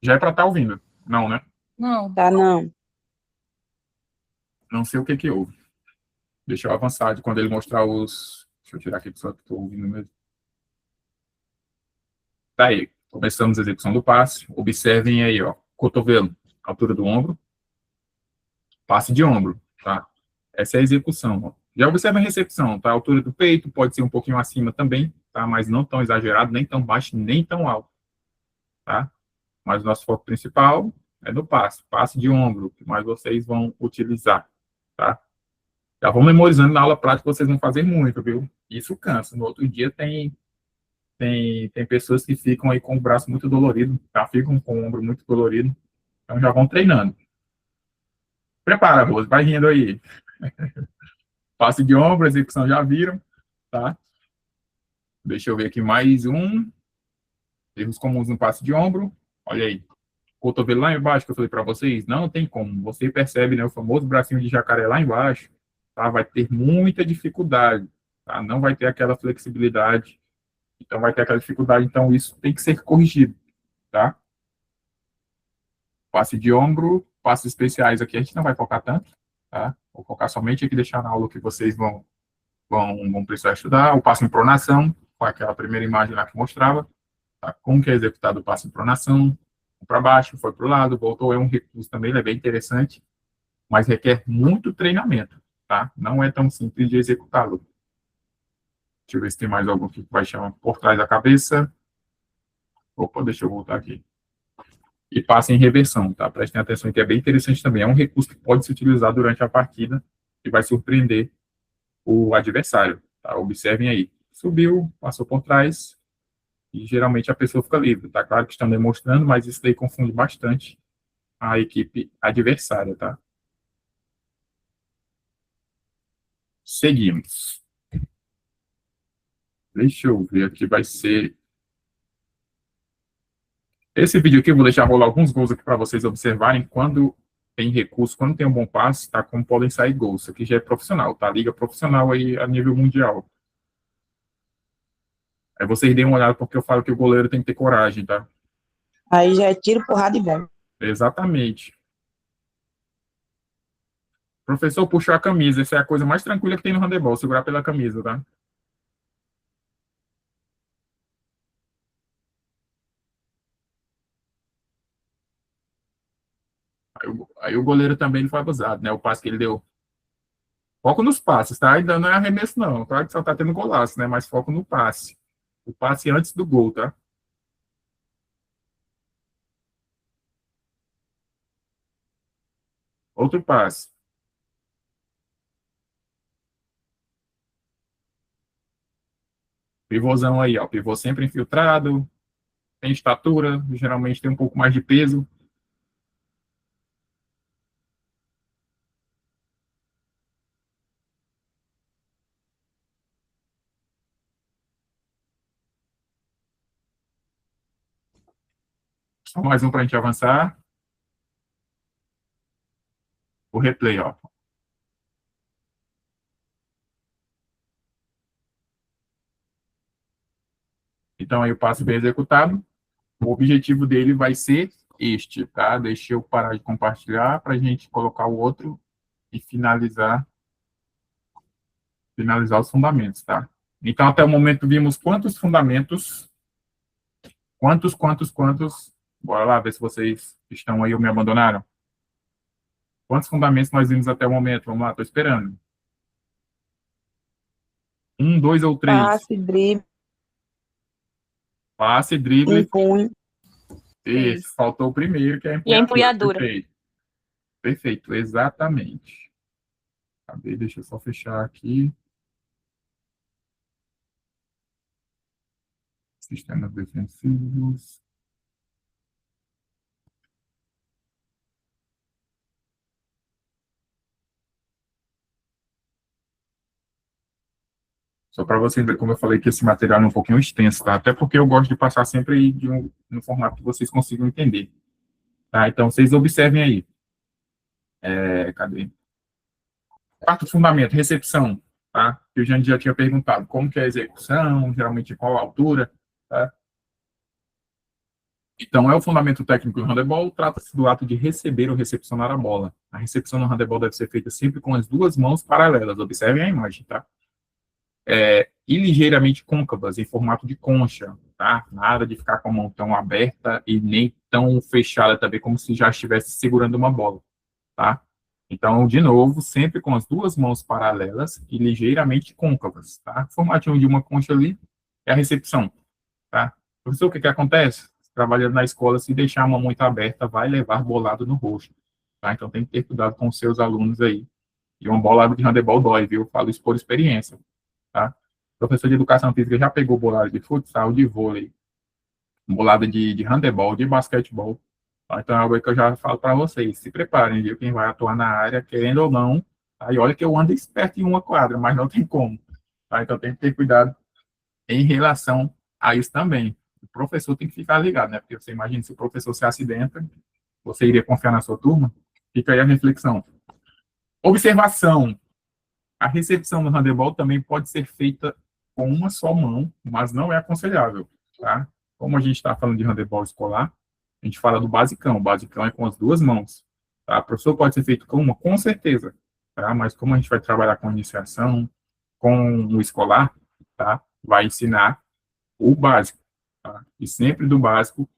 Speaker 1: Já é para estar ouvindo. Não, né?
Speaker 3: Não.
Speaker 5: Tá, não.
Speaker 1: Não sei o que houve. Deixa eu avançar de quando ele mostrar os... Deixa eu tirar aqui só que estou ouvindo mesmo. Tá aí. Começamos a execução do passe. Observem aí, ó. Cotovelo, altura do ombro. Passe de ombro, tá? Essa é a execução, ó. Já observa a recepção, tá? A altura do peito pode ser um pouquinho acima também, tá? Mas não tão exagerado, nem tão baixo, nem tão alto, tá? Mas o nosso foco principal é no passe de ombro, que mais vocês vão utilizar, tá? Já vão memorizando na aula prática, vocês vão fazer muito, viu? Isso cansa. No outro dia tem pessoas que ficam aí com o braço muito dolorido, tá? Ficam com o ombro muito dolorido, então já vão treinando. Prepara, Rose, vai rindo aí. Passe de ombro, execução já viram, tá? Deixa eu ver aqui mais um. Erros comuns no passe de ombro. Olha aí. Cotovelo lá embaixo que eu falei para vocês, não tem como. Você percebe, né, o famoso bracinho de jacaré lá embaixo, tá? Vai ter muita dificuldade, tá? Não vai ter aquela flexibilidade. Então vai ter aquela dificuldade, então isso tem que ser corrigido, tá? Passe de ombro, passes especiais aqui a gente não vai focar tanto, tá? Vou focar somente aqui, deixar na aula que vocês vão precisar estudar. O passo em pronação, com aquela primeira imagem lá que mostrava, tá? Como que é executado o passo em pronação, para baixo, foi para o lado, voltou, é um recurso também, ele é bem interessante, mas requer muito treinamento, tá? Não é tão simples de executá-lo. Deixa eu ver se tem mais algum que vai chamar por trás da cabeça. Opa, deixa eu voltar aqui. E passe em reversão, tá? Prestem atenção que é bem interessante também. É um recurso que pode se utilizar durante a partida e vai surpreender o adversário, tá? Observem aí. Subiu, passou por trás e geralmente a pessoa fica livre, tá? Claro que estão demonstrando, mas isso daí confunde bastante a equipe adversária, tá? Seguimos. Deixa eu ver aqui, vai ser... Esse vídeo aqui eu vou deixar rolar alguns gols aqui para vocês observarem quando tem recurso, quando tem um bom passe, tá? Como podem sair gols. Isso aqui já é profissional, tá? Liga profissional aí a nível mundial. Aí vocês deem uma olhada porque eu falo que o goleiro tem que ter coragem, tá?
Speaker 5: Aí já é tiro, porrada e bola.
Speaker 1: Exatamente. Professor puxou a camisa. Essa é a coisa mais tranquila que tem no handebol, segurar pela camisa, tá? Aí o goleiro também não foi abusado, né? O passe que ele deu. Foco nos passes, tá? Ainda não é arremesso, não. Claro que só tá tendo golaço, né? Mas foco no passe. O passe antes do gol, tá? Outro passe. Pivôzão aí, ó. Pivô sempre infiltrado. Tem estatura. Geralmente tem um pouco mais de peso. Só mais um pra gente avançar. O replay, ó. Então aí o passe bem executado. O objetivo dele vai ser este, tá? Deixa eu parar de compartilhar para a gente colocar o outro e finalizar os fundamentos, tá? Então, até o momento, vimos quantos fundamentos, quantos, bora lá ver se vocês estão aí ou me abandonaram. Quantos fundamentos nós vimos até o momento? Vamos lá, estou esperando. 1, 2 ou 3? Passe, drible.
Speaker 5: Impõe.
Speaker 1: Isso, faltou o primeiro, que é a
Speaker 6: E a
Speaker 1: empunhadura.
Speaker 6: empunhadura.
Speaker 1: Perfeito. Perfeito, exatamente. Cadê? Deixa eu só fechar aqui. Sistemas defensivos. Só para vocês verem como eu falei que esse material é um pouquinho extenso, tá? Até porque eu gosto de passar sempre no formato que vocês consigam entender. Tá? Então, vocês observem aí. Cadê? Quarto fundamento, recepção. Tá? Que o Jane já tinha perguntado como que é a execução, geralmente qual a altura. Tá? Então, é o fundamento técnico do handebol, trata-se do ato de receber ou recepcionar a bola. A recepção no handebol deve ser feita sempre com as duas mãos paralelas. Observem a imagem, tá? E ligeiramente côncavas, em formato de concha, tá? Nada de ficar com a mão tão aberta e nem tão fechada também, como se já estivesse segurando uma bola, tá? Então, de novo, sempre com as duas mãos paralelas e ligeiramente côncavas, tá? O formatinho de uma concha ali é a recepção, tá? Professor, o que acontece? Trabalhando na escola, se deixar a mão muito aberta, vai levar bolado no rosto, tá? Então, tem que ter cuidado com os seus alunos aí. E uma bolada de handebol dói, viu? Eu falo isso por experiência, tá? O professor de educação física já pegou bolada de futsal, de vôlei, bolada de handebol, de basquetebol. Tá? Então é algo que eu já falo para vocês. Se preparem, viu? Quem vai atuar na área, querendo ou não. Aí olha que eu ando esperto em uma quadra, mas não tem como. Tá? Então tem que ter cuidado em relação a isso também. O professor tem que ficar ligado, né? Porque você imagina se o professor se acidenta, você iria confiar na sua turma? Fica aí a reflexão. Observação. A recepção no handebol também pode ser feita com uma só mão, mas não é aconselhável, tá? Como a gente está falando de handebol escolar, a gente fala do basicão. O basicão é com as duas mãos, tá? O professor pode ser feito com uma, com certeza, tá? Mas como a gente vai trabalhar com iniciação, com o escolar, tá? Vai ensinar o básico, tá? E sempre do básico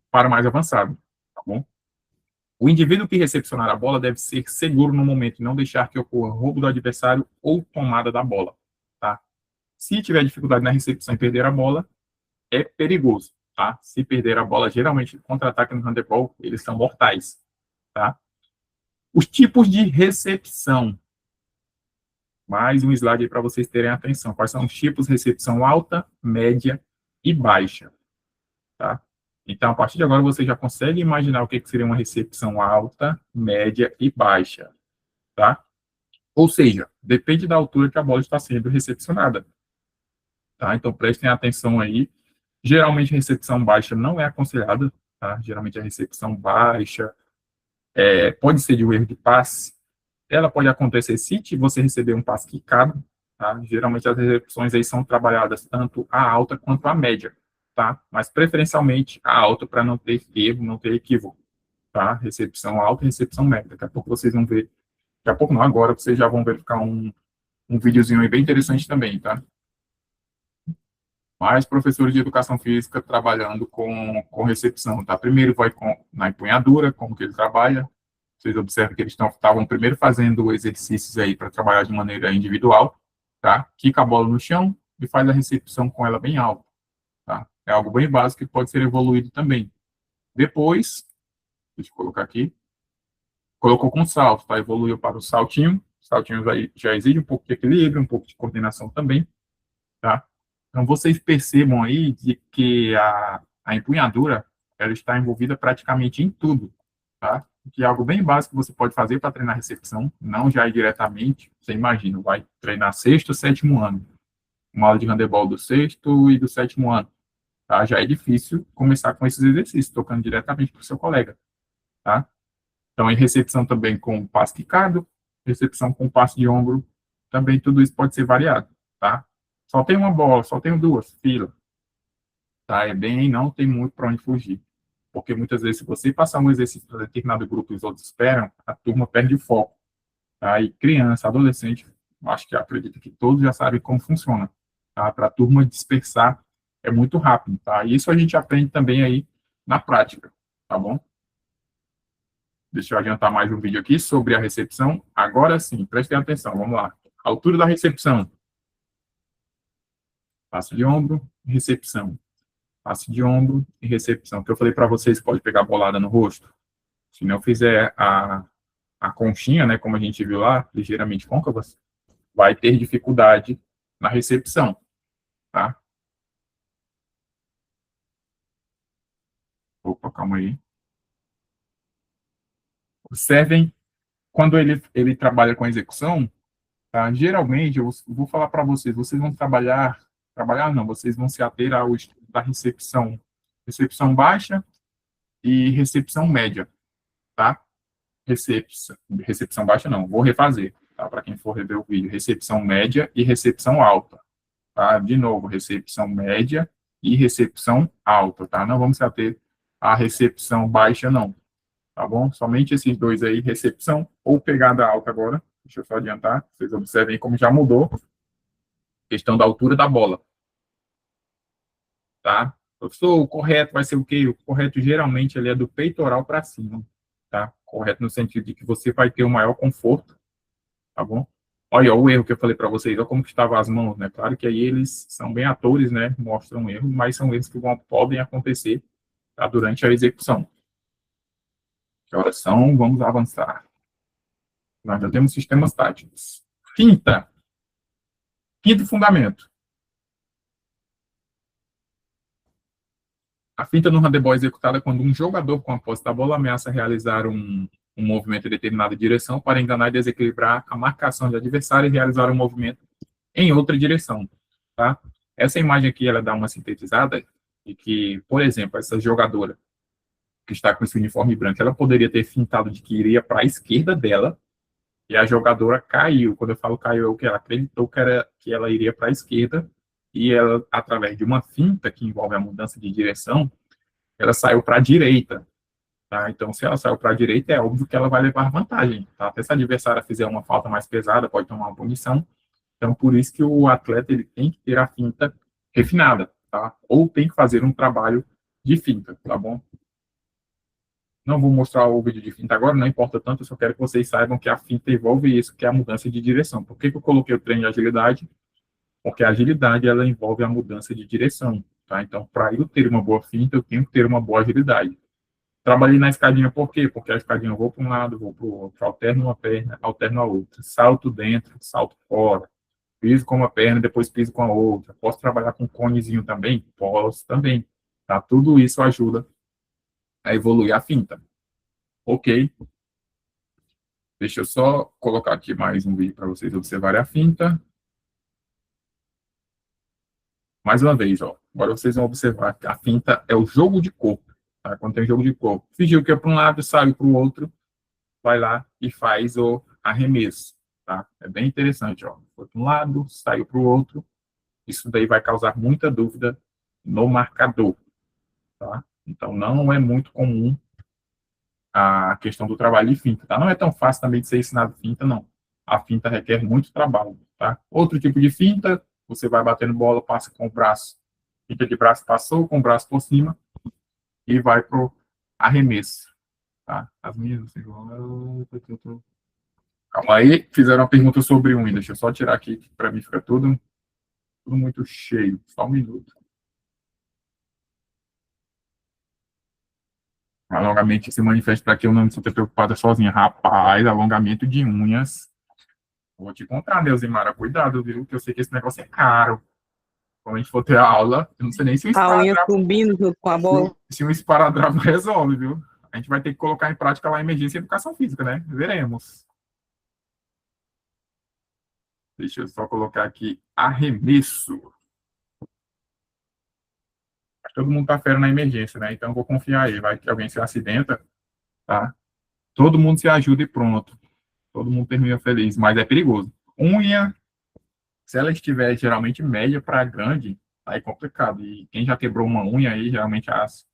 Speaker 1: para o mais avançado, tá bom? O indivíduo que recepcionar a bola deve ser seguro no momento e não deixar que ocorra roubo do adversário ou tomada da bola, tá? Se tiver dificuldade na recepção e perder a bola, é perigoso, tá? Se perder a bola, geralmente, contra-ataque no handebol, eles são mortais, tá? Os tipos de recepção. Mais um slide aí para vocês terem atenção. Quais são os tipos de recepção alta, média e baixa, tá? Então, a partir de agora, você já consegue imaginar o que seria uma recepção alta, média e baixa, tá? Ou seja, depende da altura que a bola está sendo recepcionada, tá? Então, prestem atenção aí. Geralmente, a recepção baixa não é aconselhada, tá? Geralmente, a recepção baixa pode ser de um erro de passe. Ela pode acontecer se você receber um passe quicado, tá? Geralmente, as recepções aí são trabalhadas tanto a alta quanto a média, tá? Mas, preferencialmente, a alta para não ter erro, não ter equívoco, tá? Recepção alta e recepção média. Daqui a pouco vocês vão ver, daqui a pouco não, agora vocês já vão verificar um videozinho aí bem interessante também, tá? Mais professores de educação física trabalhando com recepção, tá? Primeiro vai na empunhadura, como que ele trabalha. Vocês observam que eles estavam primeiro fazendo exercícios aí para trabalhar de maneira individual, tá? Quica a bola no chão e faz a recepção com ela bem alta, tá? É algo bem básico que pode ser evoluído também. Depois, deixa eu colocar aqui, colocou com salto, tá? Evoluiu para o saltinho. O saltinho já exige um pouco de equilíbrio, um pouco de coordenação também, tá? Então, vocês percebam aí de que a empunhadura, ela está envolvida praticamente em tudo, tá? Que é algo bem básico que você pode fazer para treinar recepção, não já ir diretamente, você imagina, vai treinar sexto, sétimo ano, uma aula de handebol do sexto e do sétimo ano, tá? Já é difícil começar com esses exercícios, tocando diretamente para o seu colega, tá? Então, em recepção também com passe quicado, recepção com passe de ombro, também tudo isso pode ser variado, tá? Só tem uma bola, só tem duas, fila. Tá? Não tem muito para onde fugir. Porque muitas vezes, se você passar um exercício para determinado grupo e os outros esperam, a turma perde o foco. Tá? E criança, adolescente, acho que acredito que todos já sabem como funciona. Tá? Para a turma dispersar é muito rápido. Tá? E isso a gente aprende também aí na prática. Tá bom? Deixa eu adiantar mais um vídeo aqui sobre a recepção. Agora sim, prestem atenção, vamos lá. Altura da recepção. Passe de ombro, recepção. Passe de ombro e recepção. Que eu falei para vocês, pode pegar bolada no rosto. Se não fizer a conchinha, né, como a gente viu lá, ligeiramente côncavas, vai ter dificuldade na recepção, tá? Opa, calma aí. Observem, quando ele trabalha com execução, tá? Geralmente, eu vou falar para vocês vão trabalhar não, vocês vão se ater ao estudo da recepção baixa e recepção média, tá? Recepção baixa não, vou refazer, tá? Para quem for rever o vídeo, recepção média e recepção alta, tá? De novo, recepção média e recepção alta, tá? Não vamos se ater à recepção baixa não, tá bom? Somente esses dois aí, recepção ou pegada alta agora, deixa eu só adiantar, vocês observem como já mudou. Questão da altura da bola. Tá? Professor, o correto vai ser o quê? O correto geralmente ele é do peitoral para cima. Tá? Correto no sentido de que você vai ter o maior conforto. Tá bom? Olha o erro que eu falei para vocês. Olha como que estavam as mãos, né? Claro que aí eles são bem atores, né? Mostram erro, mas são erros que podem acontecer, tá? Durante a execução. Que horas são? Vamos avançar. Nós já temos sistemas táticos. Quinto fundamento. A finta no handebol é executada quando um jogador com a posse da bola ameaça realizar um movimento em determinada direção para enganar e desequilibrar a marcação de adversário e realizar um movimento em outra direção. Tá? Essa imagem aqui, ela dá uma sintetizada de que, por exemplo, essa jogadora que está com esse uniforme branco, ela poderia ter fintado de que iria para a esquerda dela e a jogadora caiu. Quando eu falo caiu, é o que ela acreditou que ela iria para a esquerda e ela, através de uma finta que envolve a mudança de direção, ela saiu para a direita. Tá? Então, se ela saiu para a direita, é óbvio que ela vai levar vantagem. Tá? Até se a adversária fizer uma falta mais pesada, pode tomar uma punição. Então, por isso que o atleta ele tem que ter a finta refinada, tá? Ou tem que fazer um trabalho de finta, tá bom? Não vou mostrar o vídeo de finta agora, não importa tanto, eu só quero que vocês saibam que a finta envolve isso, que é a mudança de direção. Por que eu coloquei o treino de agilidade? Porque a agilidade, ela envolve a mudança de direção, tá? Então, para eu ter uma boa finta, eu tenho que ter uma boa agilidade. Trabalhei na escadinha por quê? Porque a escadinha eu vou para um lado, vou para o outro, alterno uma perna, alterno a outra, salto dentro, salto fora, piso com uma perna, depois piso com a outra. Posso trabalhar com conezinho também? Posso também. Tá? Tudo isso ajuda a evoluir a finta. Ok? Deixa eu só colocar aqui mais um vídeo para vocês observarem a finta. Mais uma vez, ó. Agora vocês vão observar que a finta é o jogo de corpo. Tá? Quando tem jogo de corpo. Fingiu que é para um lado, sai para o outro, vai lá e faz o arremesso. Tá? É bem interessante, ó. Foi para um lado, saiu para o outro. Isso daí vai causar muita dúvida no marcador. Tá? Então, não é muito comum a questão do trabalho de finta. Tá? Não é tão fácil também de ser ensinado finta, não. A finta requer muito trabalho. Tá? Outro tipo de finta, você vai batendo bola, passa com o braço. Finta de braço, passou com o braço por cima e vai para o arremesso. Tá? As minhas, assim, calma aí, fizeram uma pergunta sobre unha. Deixa eu só tirar aqui, que para mim fica tudo muito cheio. Só um minuto. Alongamento se manifesta para que eu não me sinta preocupada sozinha. Rapaz, alongamento de unhas. Vou te contar, Neusimara, cuidado, viu? Que eu sei que esse negócio é caro. Quando a gente for ter a aula, eu não sei nem se o
Speaker 5: A unha
Speaker 1: esparadrapo,
Speaker 5: combina junto com a bola.
Speaker 1: se um esparadrapo resolve, viu? A gente vai ter que colocar em prática lá a emergência e educação física, né? Veremos. Deixa eu só colocar aqui arremesso. Todo mundo tá fera na emergência, né? Então eu vou confiar aí. Vai que alguém se acidenta, tá? Todo mundo se ajuda e pronto. Todo mundo termina feliz, mas é perigoso. Unha, se ela estiver geralmente média para grande, aí é complicado. E quem já quebrou uma unha aí, geralmente as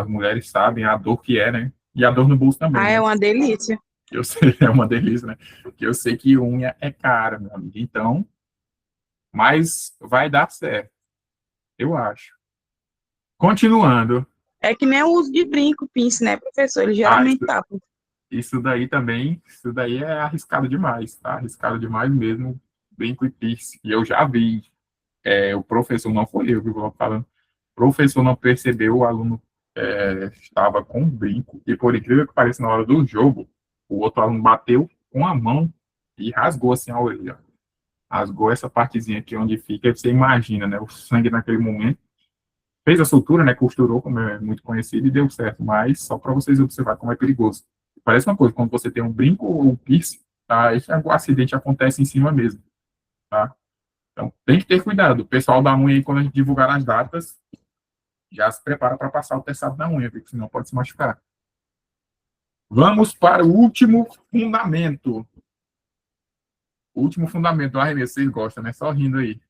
Speaker 1: mulheres sabem a dor que é, né? E a dor no bolso também,
Speaker 5: Ah,
Speaker 1: né?
Speaker 5: é uma delícia.
Speaker 1: Eu sei, é uma delícia, né? Porque eu sei que unha é cara, meu amigo. Então, mas vai dar certo, eu acho. Continuando.
Speaker 5: É que nem o uso de brinco, pince, né, professor? Ele
Speaker 1: Ah,
Speaker 5: geralmente tapa.
Speaker 1: isso daí também, isso daí é arriscado demais, tá? Arriscado demais mesmo, brinco e piercing. E eu já vi, o professor, não foi eu que vou falando, o professor não percebeu, o aluno estava com um brinco, e por incrível que pareça, na hora do jogo, o outro aluno bateu com a mão e rasgou assim a orelha. Rasgou essa partezinha aqui onde fica, você imagina, né? O sangue naquele momento. Fez a sutura, né? Costurou, como é muito conhecido, e deu certo, mas só para vocês observar como é perigoso. Parece uma coisa, quando você tem um brinco ou um piercing, tá? O acidente acontece em cima mesmo, tá? Então, tem que ter cuidado. O pessoal da unha aí, quando a gente divulgar as datas, já se prepara para passar o testado na unha, porque senão pode se machucar. Vamos para o último fundamento. O último fundamento do arremesso, vocês gostam, né? Só rindo aí.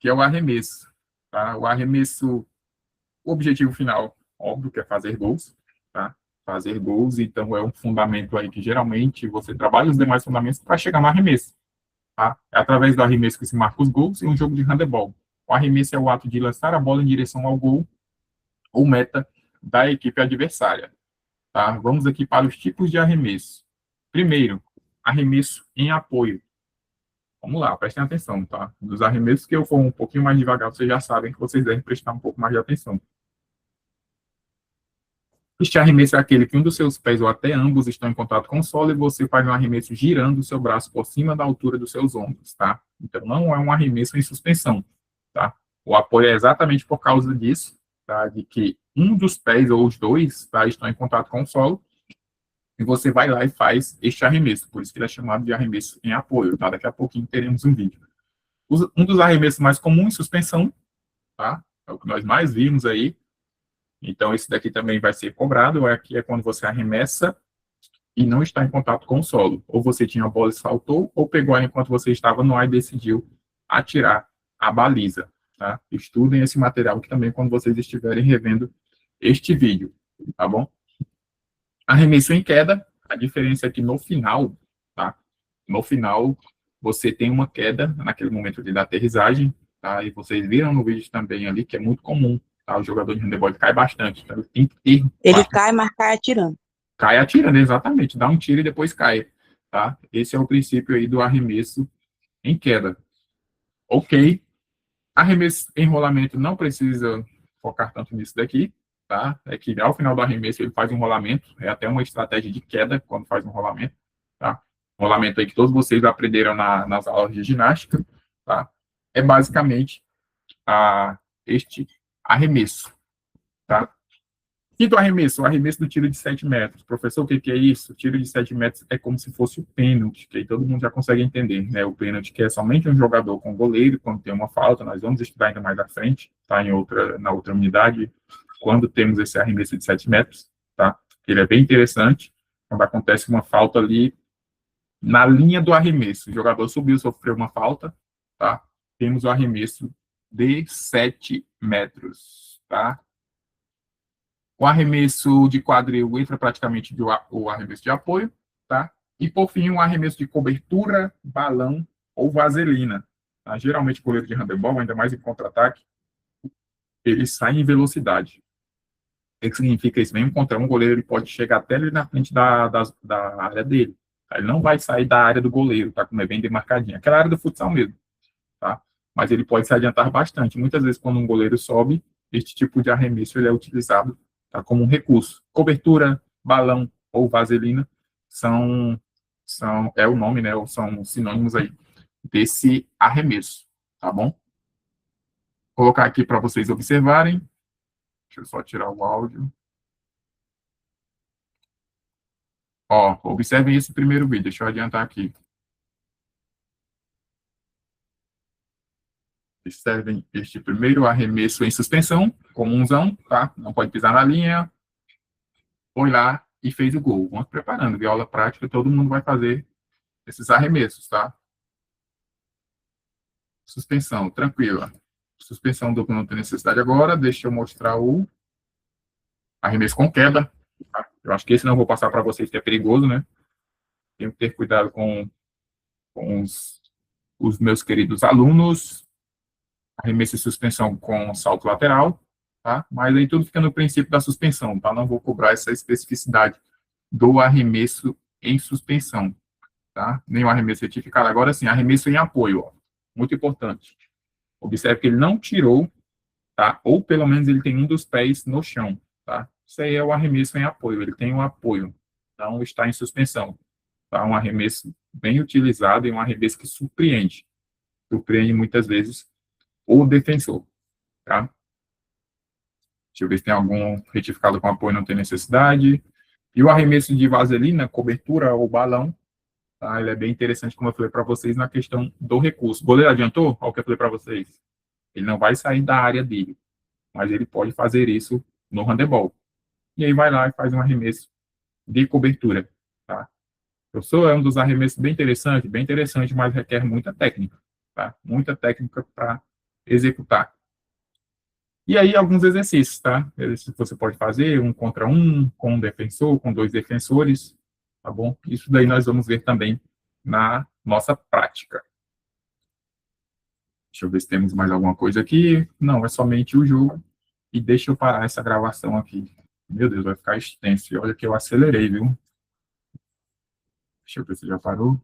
Speaker 1: Que é o arremesso, tá? O arremesso, o objetivo final, óbvio, que é fazer gols, tá? Fazer gols, então é um fundamento aí que geralmente você trabalha os demais fundamentos para chegar no arremesso. Tá? É através do arremesso que se marca os gols e um jogo de handebol. O arremesso é o ato de lançar a bola em direção ao gol ou meta da equipe adversária. Tá? Vamos aqui para os tipos de arremesso. Primeiro, arremesso em apoio. Vamos lá, prestem atenção, tá? Dos arremessos que eu for um pouquinho mais devagar, vocês já sabem que vocês devem prestar um pouco mais de atenção. Este arremesso é aquele que um dos seus pés ou até ambos estão em contato com o solo e você faz um arremesso girando o seu braço por cima da altura dos seus ombros, tá? Então, não é um arremesso em suspensão, tá? O apoio é exatamente por causa disso, tá? De que um dos pés ou os dois, tá? Estão em contato com o solo e você vai lá e faz este arremesso. Por isso que ele é chamado de arremesso em apoio, tá? Daqui a pouquinho teremos um vídeo. Um dos arremessos mais comuns em suspensão, tá? É o que nós mais vimos aí. Então, esse daqui também vai ser cobrado. Aqui é quando você arremessa e não está em contato com o solo. Ou você tinha a bola e saltou, ou pegou ela enquanto você estava no ar e decidiu atirar a baliza. Tá? Estudem esse material que também quando vocês estiverem revendo este vídeo. Tá bom? Arremesso em queda. A diferença é que no final, tá? No final, você tem uma queda naquele momento da aterrissagem. Tá? E vocês viram no vídeo também ali que é muito comum. Tá? O jogador de handebol cai bastante. Então ele tem que ter.
Speaker 5: Ele cai, mas cai atirando.
Speaker 1: Cai atirando, exatamente. Dá um tiro e depois cai. Tá? Esse é o princípio aí do arremesso em queda. Ok. Arremesso em rolamento não precisa focar tanto nisso daqui, tá? É que ao final do arremesso ele faz um rolamento, é até uma estratégia de queda quando faz um rolamento, tá? Um rolamento aí que todos vocês aprenderam nas aulas de ginástica, tá? É basicamente este arremesso, tá? Quinto arremesso, o arremesso do tiro de 7 metros. Professor, o que é isso? O tiro de 7 metros é como se fosse o pênalti, que aí todo mundo já consegue entender, né? O pênalti que é somente um jogador com goleiro, quando tem uma falta, nós vamos estudar ainda mais à frente, tá? Na outra unidade, quando temos esse arremesso de 7 metros, tá? Ele é bem interessante, quando acontece uma falta ali na linha do arremesso. O jogador subiu, sofreu uma falta, tá? Temos o arremesso de 7 metros, tá? O arremesso de quadril entra praticamente o arremesso de apoio, tá? E, por fim, o arremesso de cobertura, balão ou vaselina. Tá? Geralmente, o goleiro de handebol, ainda mais em contra-ataque, ele sai em velocidade. O que significa isso? Vem um contra um, o goleiro ele pode chegar até ali na frente da área dele. Tá? Ele não vai sair da área do goleiro, tá? Como é bem demarcadinha. Aquela área do futsal mesmo, tá? Mas ele pode se adiantar bastante. Muitas vezes, quando um goleiro sobe, este tipo de arremesso ele é utilizado, tá, como um recurso. Cobertura, balão ou vaselina é o nome, né? Ou são sinônimos aí desse arremesso, tá bom? Vou colocar aqui para vocês observarem. Deixa eu só tirar o áudio. Ó, observem esse primeiro vídeo. Deixa eu adiantar aqui. Observem este primeiro arremesso em suspensão, comunzão, tá? Não pode pisar na linha. Foi lá e fez o gol. Vamos preparando, de aula prática, todo mundo vai fazer esses arremessos, tá? Suspensão, tranquila. Suspensão dupla não tem necessidade agora. Deixa eu mostrar o arremesso com queda. Tá? Eu acho que esse não vou passar para vocês, que é perigoso, né? Tenho que ter cuidado com os meus queridos alunos. Arremesso e suspensão com salto lateral, tá? Mas aí tudo fica no princípio da suspensão, tá? Não vou cobrar essa especificidade do arremesso em suspensão, tá? Nem o arremesso retificado. Agora sim, arremesso em apoio, ó. Muito importante. Observe que ele não tirou, tá? Ou pelo menos ele tem um dos pés no chão, tá? Isso aí é o arremesso em apoio, ele tem um apoio, não está em suspensão, tá? Um arremesso bem utilizado e um arremesso que surpreende muitas vezes o defensor, tá? Deixa eu ver se tem algum retificado com apoio, não tem necessidade. E o arremesso de vaselina, cobertura ou balão, tá? Ele é bem interessante, como eu falei para vocês, na questão do recurso. O goleiro adiantou? Olha o que eu falei para vocês. Ele não vai sair da área dele, mas ele pode fazer isso no handebol. E aí vai lá e faz um arremesso de cobertura, tá? Professor, é um dos arremessos bem interessante, mas requer muita técnica, tá? Muita técnica para executar. E aí, alguns exercícios, tá? Exercícios que você pode fazer, 1 contra 1, com um defensor, com 2 defensores, tá bom? Isso daí nós vamos ver também na nossa prática. Deixa eu ver se temos mais alguma coisa aqui. Não, é somente o jogo. E deixa eu parar essa gravação aqui. Meu Deus, vai ficar extenso. E olha que eu acelerei, viu? Deixa eu ver se já parou.